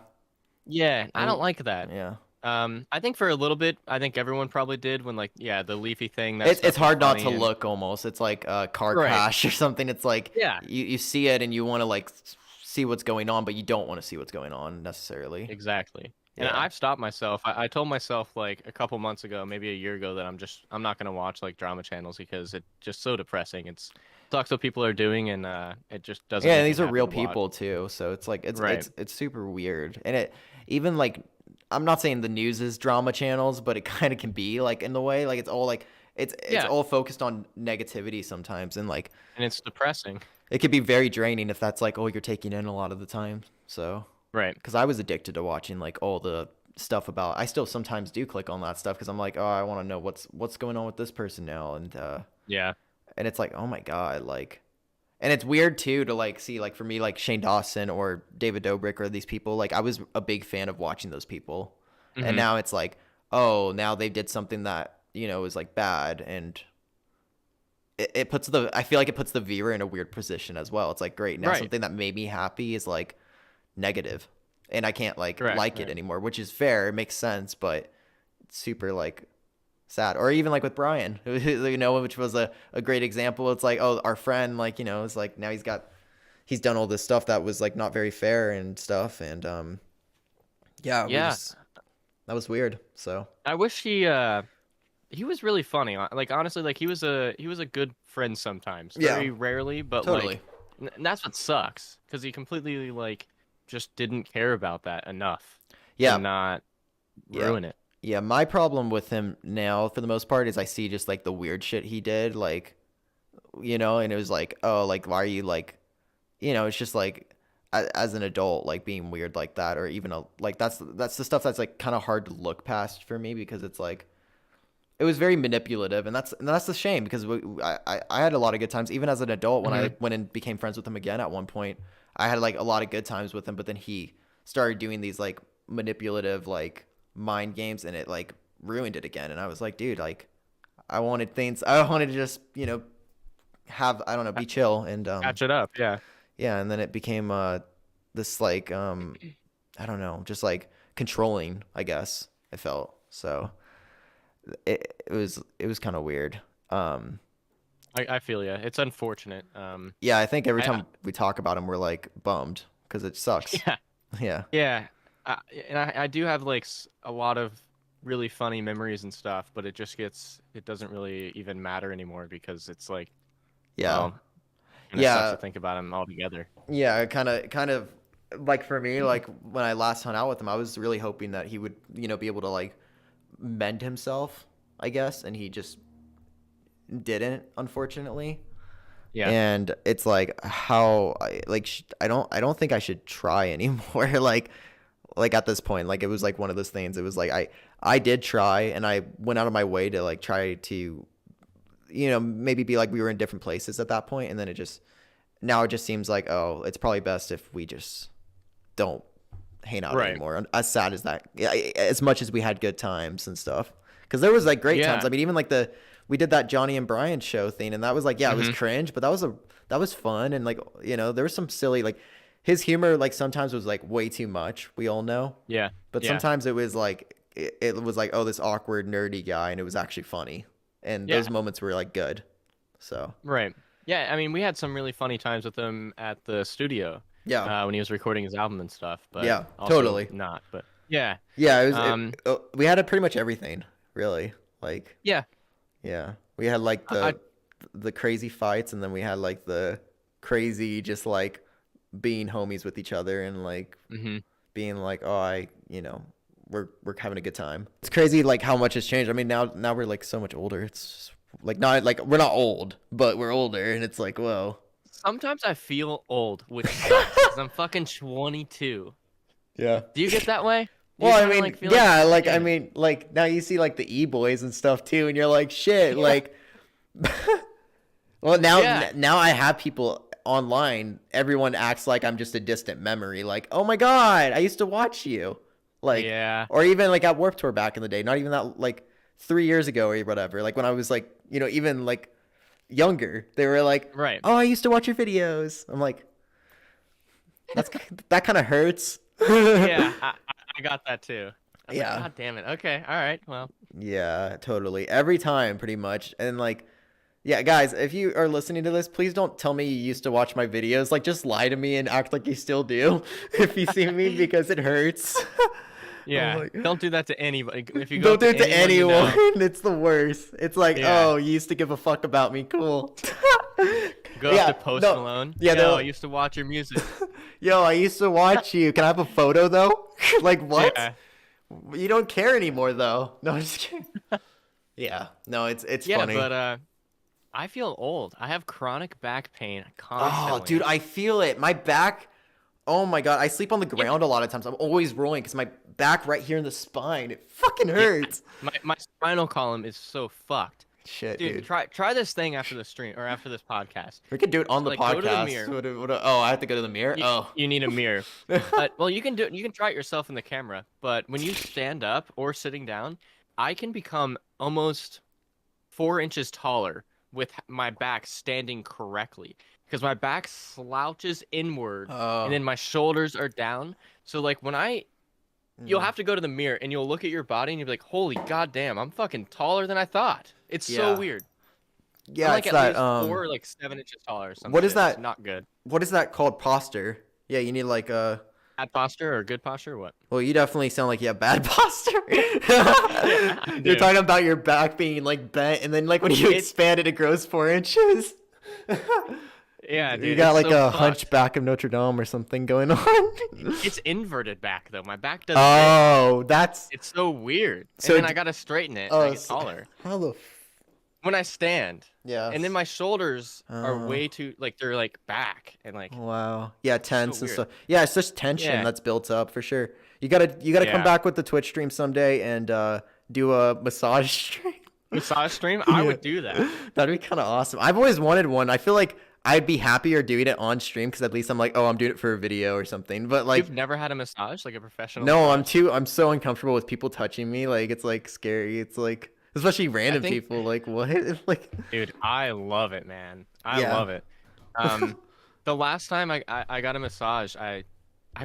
yeah. I don't And like that. yeah. I think for a little bit, I think everyone probably did when like yeah the Leafy thing that It's stuff was hard not to funny and look almost. It's like a car right. crash or something. It's like Yeah. you see it and you want to like see what's going on, but you don't want to see what's going on necessarily. Exactly. And Yeah. I've stopped myself. I told myself like a couple months ago, maybe a year ago, that I'm not gonna watch like drama channels because it's just so depressing. It sucks what people are doing, and it just doesn't Yeah, and make me these are happy real to watch. people too, so it's like Right. it's super weird. And it even like I'm not saying the news is drama channels, but it kind of can be like in the way like it's all like it's Yeah. all focused on negativity sometimes, and like And it's depressing. it could be very draining if that's like all you're taking in a lot of the time. So Right. because I was addicted to watching like all the stuff about. I still sometimes do click on that stuff because I'm like, oh, I want to know what's going on with this person now, Yeah. and it's like, oh my god, like, and it's weird too to like see like for me like Shane Dawson or David Dobrik or these people. Like I was a big fan of watching those people, and Hmm. now it's like, oh, now they did something that is like bad, and it puts the I feel like it puts the viewer in a weird position as well. It's like great now Right. something that made me happy is like negative, and I can't Correct. like it Right. anymore, which is fair. It makes sense, but it's super like sad. Or even like with Brian, which was a great example. It's like, oh, our friend, like, it's like now he's done all this stuff that was like not very fair and stuff. And yeah, Yeah. that was weird. So I wish he was really funny. Like honestly, like he was a good friend sometimes. yeah, Very rarely, but totally. like and that's what sucks because he completely like just didn't care about that enough to Yeah, not yeah. ruin it. Yeah, my problem with him now, for the most part, is I see just like the weird shit he did, like, and it was like, oh, like, why are you like, it's just like, as an adult, like being weird like that, or even like that's the stuff that's like kind of hard to look past for me because it's like, it was very manipulative, and that's the shame because I had a lot of good times even as an adult when I Hmm. went and became friends with him again at one point. I had like a lot of good times with him, but then he started doing these like manipulative like mind games, and it like ruined it again. And I was like, dude, like I wanted to just have I don't know be chill and Catch it up, yeah. yeah, and then it became this like I don't know just like controlling I guess I felt so it was kind of weird. I feel yeah. It's unfortunate. Yeah, I think every I time we talk about him, we're like bummed because it sucks. yeah Yeah, yeah. And I do have like a lot of really funny memories and stuff, but it doesn't really even matter anymore because it's like yeah, well, kind of sucks yeah, to think about him altogether. yeah. Kind of like for me, like when I last hung out with him, I was really hoping that he would, be able to like mend himself, I guess, and he just didn't, unfortunately. Yeah. And it's like how I don't think I should try anymore. Like at this point, like it was like one of those things. It was like I did try, and I went out of my way to like try to maybe be like we were in different places at that point, and then now it just seems like, oh, it's probably best if we just don't hang out Right. anymore. As sad as that, yeah, as much as we had good times and stuff, because there was like great times. Yeah. I mean, even like we did that Johnny and Brian show thing, and that was like, yeah, it was cringe, but that was fun, and like, you know, there was some silly, like, his humor like sometimes was like way too much. We all know, Yeah. but Yeah. sometimes it was like it was like, oh, this awkward nerdy guy, and it was actually funny, and Yeah. those moments were like good. So Right. Yeah. I mean, we had some really funny times with him at the studio. yeah, When he was recording his album and stuff, but yeah, also totally. not. But yeah. Yeah, it was. Um. We had pretty much everything, really. Like, Yeah. yeah, we had like I. the crazy fights, and then we had like the crazy just like being homies with each other, and like Mhm. being like, oh, you know, we're having a good time. It's crazy like how much has changed. I mean, now we're like so much older. It's like not like we're not old, but we're older, and it's like, whoa. Sometimes I feel old, which sucks, 'cause I'm fucking 22. Yeah. Do you get that way? Do you Well, I kinda, mean, like, feel yeah, like I damn it. mean, like now you see like the e-boys and stuff too, and you're like, shit, Yeah. like well, Yeah. now I have people online. Everyone acts like I'm just a distant memory. Like, oh my god, I used to watch you. Like, Yeah. or even like at Warped Tour back in the day. Not even that like 3 years ago or whatever. Like when I was like, you know, even like younger, they were like, Right. oh, I used to watch your videos. I'm like, that's that kind of hurts. Yeah. I got that too. I was like, Yeah. God damn it. Okay. All right. Well. Yeah, totally. Every time, pretty much. And like, yeah, guys, if you are listening to this, please don't tell me you used to watch my videos. Like, just lie to me and act like you still do if you see me because it hurts. Yeah. like, Don't do that to anybody. If you go don't do up it to anyone you know, anyone. It's the worst. It's like, Yeah. oh, you used to give a fuck about me. Cool. go Yeah, up to Post no, Malone. yeah, Yo, no. I used to watch your music. Yo, I used to watch you. Can I have a photo though? Like, what? Yeah. You don't care anymore though. No, I'm just kidding. Yeah. No, it's Yeah, funny. but I feel old. I have chronic back pain Oh, constantly. dude, I feel it. My back. Oh my god, I sleep on the ground a lot of times. I'm always rolling because my back right here in the spine. It fucking hurts. My spinal column is so fucked. Shit, Dude, dude. try this thing after the stream or after this podcast. We could do it on the Like, go to the podcast. mirror. Oh, I have to go to the mirror. Oh, You need a mirror. Well, you can do it. You can try it yourself in the camera. But when you stand up or sitting down, I can become almost 4 inches taller with my back standing correctly because my back slouches inward Oh. and then my shoulders are down. So like when you'll have to go to the mirror and you'll look at your body and you'll be like, holy goddamn, I'm fucking taller than I thought. It's Yeah. so weird. yeah, I'm like it's at that. least 4 or like 7 inches taller or something. What is that? It's not good. What is that called? Posture. Yeah, you need like a. Bad posture or good posture or what? Well, you definitely sound like you have bad posture. I You're do. talking about your back being like bent, and then like when you expand it, it grows 4 inches. Yeah, dude. You got it's like so a fucked. hunchback of Notre Dame or something going on. It's inverted back though. My back doesn't. Oh, that's It's so weird. So And then d- I gotta straighten it. oh, and I get so- taller how the when I stand. yeah. And then my shoulders are Oh. way too like they're like back and like Wow. Yeah, tense and weird. stuff. Yeah, it's just tension Yeah. that's built up for sure. You gotta come Yeah. back with the Twitch stream someday and do a massage stream. massage stream. I Yeah. would do that. That'd be kind of awesome. I've always wanted one. I feel like I'd be happier doing it on stream because at least I'm like, oh, I'm doing it for a video or something. But like, You've never had a massage, like a professional no, massage? I'm so uncomfortable with people touching me. Like, it's like scary. It's like, especially random think- people. Like, what? Like, Dude, I love it, man. I Yeah. love it. The last time I got a massage, I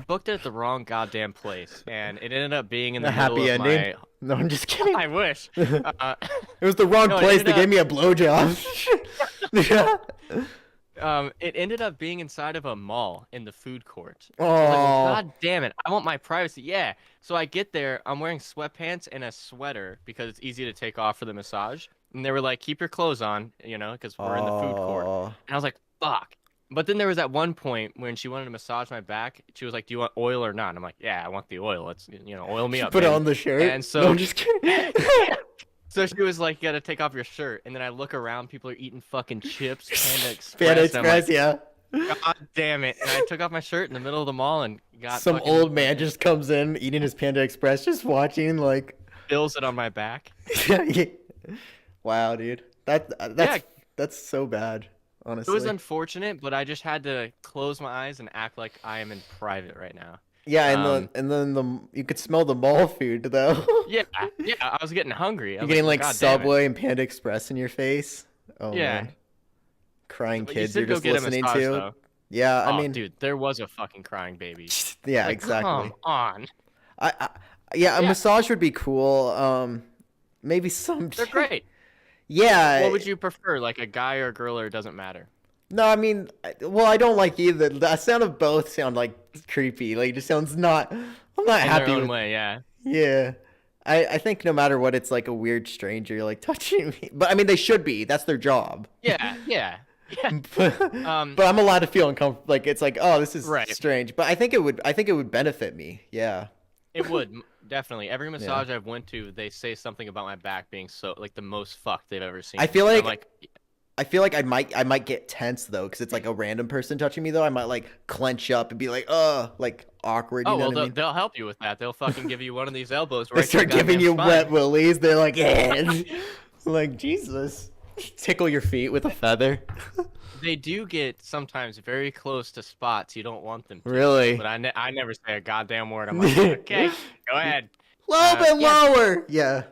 booked it at the wrong goddamn place, and it ended up being in the a middle happy of ending. No, I'm just kidding. my. I wish. It was the wrong No, it place. ended They up- gave me a blowjob. Yeah. It ended up being inside of a mall in the food court. I Oh. was like, well, God damn it! I want my privacy. Yeah. So I get there. I'm wearing sweatpants and a sweater because it's easy to take off for the massage. And they were like, "Keep your clothes on," you know, because we're in the food court. Oh. And I was like, "Fuck." But then there was that one point when she wanted to massage my back. She was like, "Do you want oil or not?" And I'm like, "Yeah, I want the oil. Let's oil me up." Put baby." on the shirt. And so No, I'm just kidding. So she was like, "You gotta take off your shirt." And then I look around, people are eating fucking chips, Panda Express. Panda and I'm like, Express, yeah. God damn it. And I took off my shirt in the middle of the mall and got Some fucking old man just comes in eating his Panda Express, just watching like. fills it on my back. Wow, dude. That's so bad. Honestly. It was unfortunate, but I just had to close my eyes and act like I am in private right now. Yeah, Um, and then you could smell the mall food though. yeah, yeah, I was getting hungry. I You're was like, getting well, like God damn it. Subway and Panda Express in your face. Oh Yeah, man, crying but you kids you're should go just get a listening massage to. though. Yeah, I Oh, mean, dude, there was a fucking crying baby. yeah, Like, come exactly. on. I yeah, a Yeah, massage would be cool. Maybe they're someday. great. Yeah. What would you prefer, like a guy or a girl, or it doesn't matter? No, I mean, well, I don't like either. The sound of both sound like creepy. Like, it just sounds not. I'm not In their happy own with. way, yeah. Yeah. I think no matter what, it's like a weird stranger like touching me. But I mean, they should be. That's their job. Yeah, yeah, yeah. But I'm allowed to feel uncomfortable. Like it's like, oh, this is Right. strange. But I think it would. I think it would benefit me. Yeah. It would definitely. Every Yeah. massage I've went to, they say something about my back being so like the most fucked they've ever I seen. feel And I'm like like, I might get tense though, because it's like a random person touching me though. I might like clench up and be like awkward. You oh know well, what I mean? they'll help you with that. They'll fucking give you one of these elbows They right to your start giving goddamn you spine. wet willies. They're like, eh. Like Jesus. Tickle your feet with a feather. They do get sometimes very close to spots you don't want them to. Really? But I never say a goddamn word. I'm like, okay, go ahead. A little bit Yeah. lower. Yeah.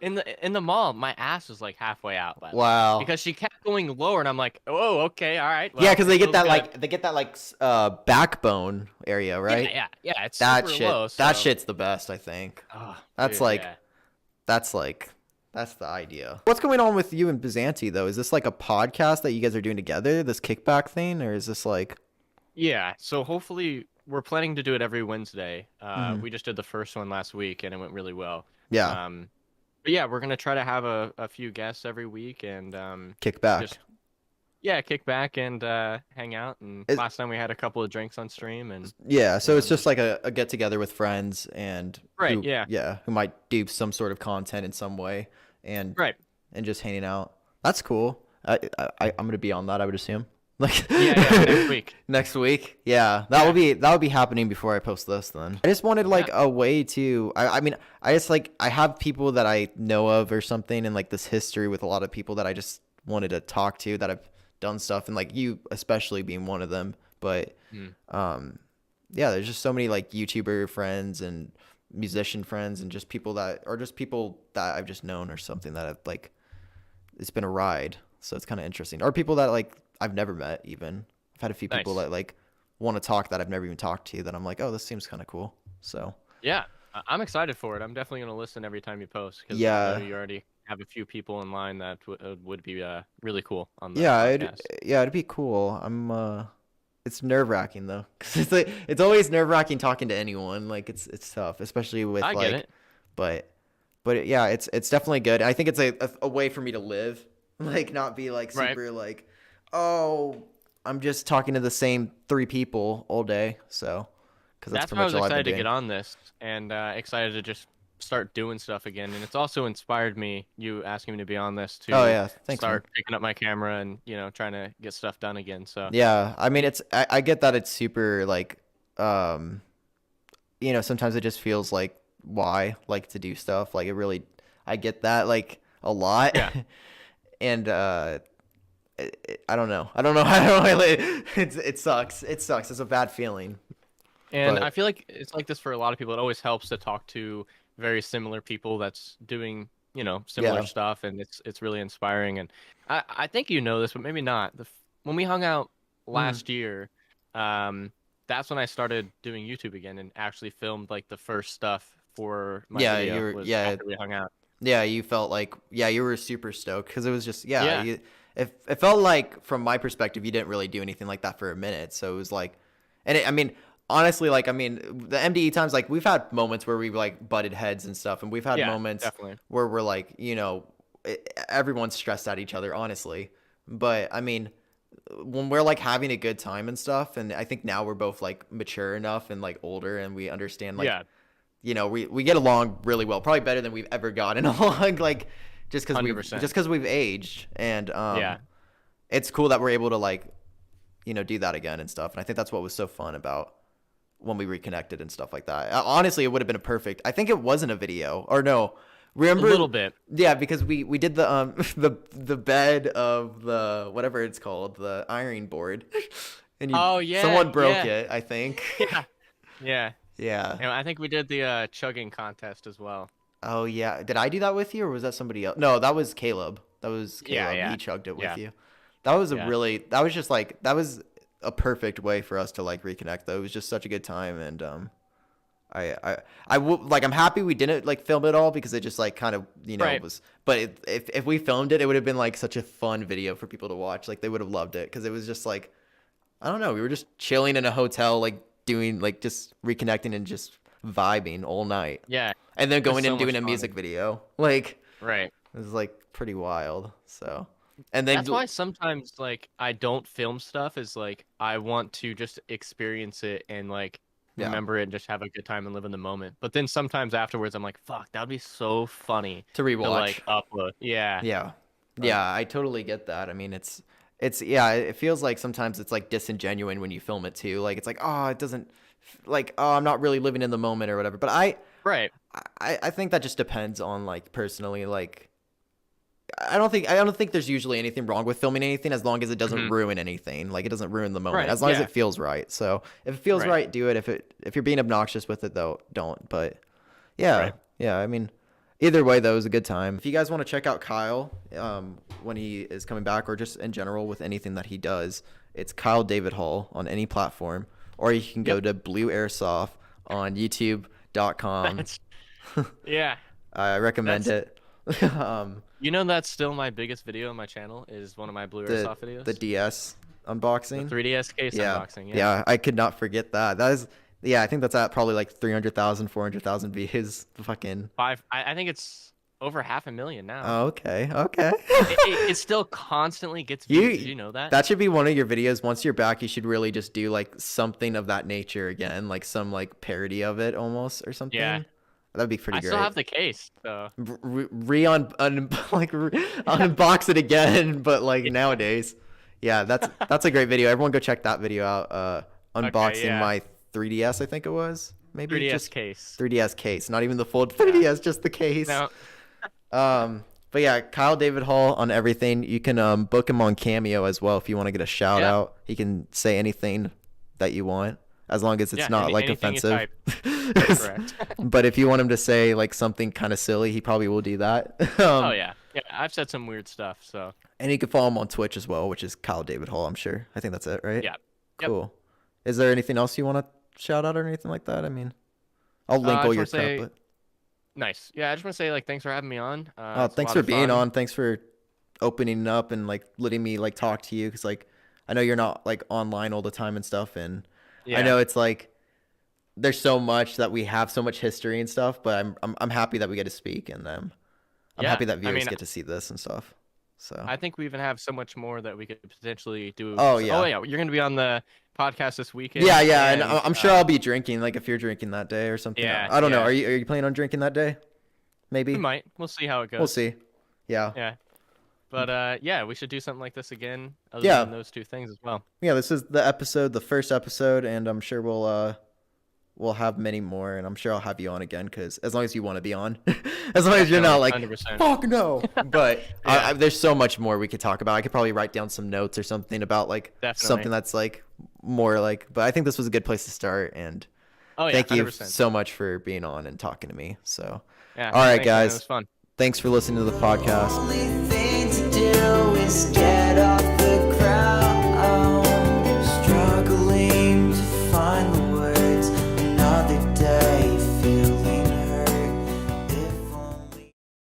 In the mall, my ass was like halfway out. By the way, Wow. because she kept going lower, and I'm like, oh, okay, all right. Well, Yeah, because it they get feels that good. backbone area, right? Yeah. It's That super shit. low. That So. shit's the best, I think. Oh, That's dude, like yeah. that's like that's the idea. What's going on with you and Bizanti though? Is this like a podcast that you guys are doing together, this kickback thing, or is this like Yeah, so hopefully we're planning to do it every Wednesday. Mhm. We just did the first one last week and it went really well. Yeah, But yeah, we're gonna try to have a few guests every week and kickback. just yeah, kick back and hang out. And Is- last time we had a couple of drinks on stream and Yeah, so it's just just like a get together with friends and right, who, yeah, who might do some sort of content in some way and right, just hanging out. That's cool. I'm gonna be on that. I would assume. Like yeah, next week. next week. Yeah, Yeah. that would be happening before I post this. Then I just wanted like a way to. I mean, I just like I have people that I know of or something, and like this history with a lot of people that I just wanted to talk to that have done stuff, and like you especially being one of them. But yeah, there's just so many like YouTuber friends and musician friends and just people that I've just known or something that I've like it's been a ride. So it's kind of interesting. Or people that like I've never met even. I've had a few people Nice. that like want to talk that I've never even talked to that I'm like, "Oh, this seems kind of cool." So, Yeah, I'm excited for it. I'm definitely gonna listen every time you post because I yeah. know you already have a few people in line that would be really cool on the Yeah, podcast. it'd be cool. It's nerve-wracking though. 'Cause it's like it's always nerve-wracking talking to anyone. Like it's tough, especially with I get like it. but yeah, it's definitely good. I think it's a way for me to live. Like not be like Right. super like, "Oh, I'm just talking to the same 3 people all day." So, cuz that's That's pretty why I much was all I've been excited to doing. get on this and excited to just start doing stuff again. And it's also inspired me, you asking me to be on this, Oh to yeah, thanks man. start picking up my camera and, trying to get stuff done again. So, Yeah, I mean I get that it's super like sometimes it just feels like why like to do stuff. Like it really I get that like a lot. yeah. And I don't know. I don't know how it sucks. It sucks. It's a bad feeling. And But I feel like it's like this for a lot of people. It always helps to talk to very similar people that's doing, similar yeah. stuff. And it's really inspiring. And I think you know this, but maybe not. When we hung out Mhm. last year, that's when I started doing YouTube again and actually filmed like the first stuff for my Yeah, video was after we hung out. Yeah, you felt like you were super stoked because it was just Yeah. it felt like from my perspective you didn't really do anything like that for a minute. So it was like I mean honestly like I mean the MDE times like we've had moments where we've like butted heads and stuff and we've had Yeah, moments definitely. where we're like, everyone's stressed at each other honestly. But I mean when we're like having a good time and stuff and I think now we're both like mature enough and like older and we understand like Yeah, we get along really well, probably better than we've ever gotten along, like just because 100%. we've aged, and Yeah. it's cool that we're able to like, do that again and stuff. And I think that's what was so fun about when we reconnected and stuff like that. Honestly, it would have been a perfect. I think it wasn't a video or no. Remember A little bit. Yeah, because we did the the bed of the whatever it's called, the ironing board, and Oh, yeah, someone broke yeah. it, I think. Yeah. Yeah. Yeah. And I think we did the chugging contest as well. Oh yeah. Did I do that with you or was that somebody else? No, that was Caleb. That was Yeah, Caleb. yeah. He chugged it with Yeah. you. That was Yeah. that was just like that was a perfect way for us to like reconnect though. It was just such a good time and I'm happy we didn't like film it all because it just like kind of Right. was. But if we filmed it, it would have been like such a fun video for people to watch. Like they would have loved it because it was just like I don't know. We were just chilling in a hotel, like doing like just reconnecting and just vibing all night, Yeah. and then It was going so and doing much a fun. music video. Like Right. it was like pretty wild. So and then That's why sometimes like I don't film stuff is like I want to just experience it and like yeah, remember it and just have a good time and live in the moment. But then sometimes afterwards I'm like, fuck, that would be so funny to to rewatch. like upload. Yeah. Yeah. But- Yeah, I totally get that. I mean, it's yeah, it feels like sometimes it's like disingenuous when you film it too. Like it's like, oh, it doesn't like, oh, I'm not really living in the moment or whatever. But Right. I think that just depends on like personally like I don't think there's usually anything wrong with filming anything as long as it doesn't ruin anything. Like it doesn't ruin the moment. Right, As long as yeah. it feels right. So if it feels Right. right, do it. If you're being obnoxious with it though, don't. But yeah. Right. Yeah, I mean either way though, it was a good time. If you guys want to check out Kyle when he is coming back or just in general with anything that he does, it's Kyle David Hall on any platform. Or you can go to Blue Airsoft on youtube.com. That's, yeah. I recommend it. You know that's still my biggest video on my channel is one of my Blue Airsoft videos. The DS unboxing. The 3DS case unboxing. Yeah, I could not forget that. That is, yeah, I think that's at probably like 300,000, 400,000 views. Fucking. I think it's over 500,000 now. Oh, okay. Okay. It still constantly gets views. Did you know that? That should be one of your videos. Once you're back, you should really just do like something of that nature again, like some like parody of it almost or something. Yeah. That'd be pretty I great. still have the case, so unbox it again, but like nowadays. Yeah, that's a great video. Everyone go check that video out. Unboxing yeah. my 3DS, I think it was. Maybe 3DS just case. 3DS case, not even the full 3DS, just the case. No. But yeah, Kyle David Hall on everything. You can book him on Cameo as well if you want to get a shout out. He can say anything that you want as long as it's not like anything you offensive. Correct. But if you want him to say like something kind of silly, he probably will do that. Oh yeah. Yeah, I've said some weird stuff, so. And you can follow him on Twitch as well, which is Kyle David Hall, I'm sure. I think that's it, right? Yeah. Cool. Is there anything else you want to shout out or anything like that? I mean, I'll link all your crap. But... Nice. Yeah, I just want to say like thanks for having me on. Thanks for being on. Thanks for opening up and like letting me like talk to you because like I know you're not like online all the time and stuff, and I know it's like there's so much that we have so much history and stuff, but I'm happy that we get to speak and I'm happy that viewers get to see this and stuff. So I think we even have so much more that we could potentially do. Oh yeah, you're gonna be on the podcast this weekend. Yeah, and I'm sure I'll be drinking. Like if you're drinking that day or something. Yeah, I don't know. Are you planning on drinking that day? Maybe. We might. We'll see how it goes. We'll see. Yeah. Yeah. But yeah, we should do something like this again. Other than those two things as well. Yeah, this is the first episode, and I'm sure we'll have many more, and I'm sure I'll have you on again because as long as you want to be on, as long as you're not like 100%. fuck no. But there's so much more we could talk about. I could probably write down some notes or something about like something that's like more like. But I think this was a good place to start, and thank you 100%. so much for being on and talking to me. So yeah, all right, thanks, guys, man. It was fun. Thanks for listening to the podcast. Only thing to do is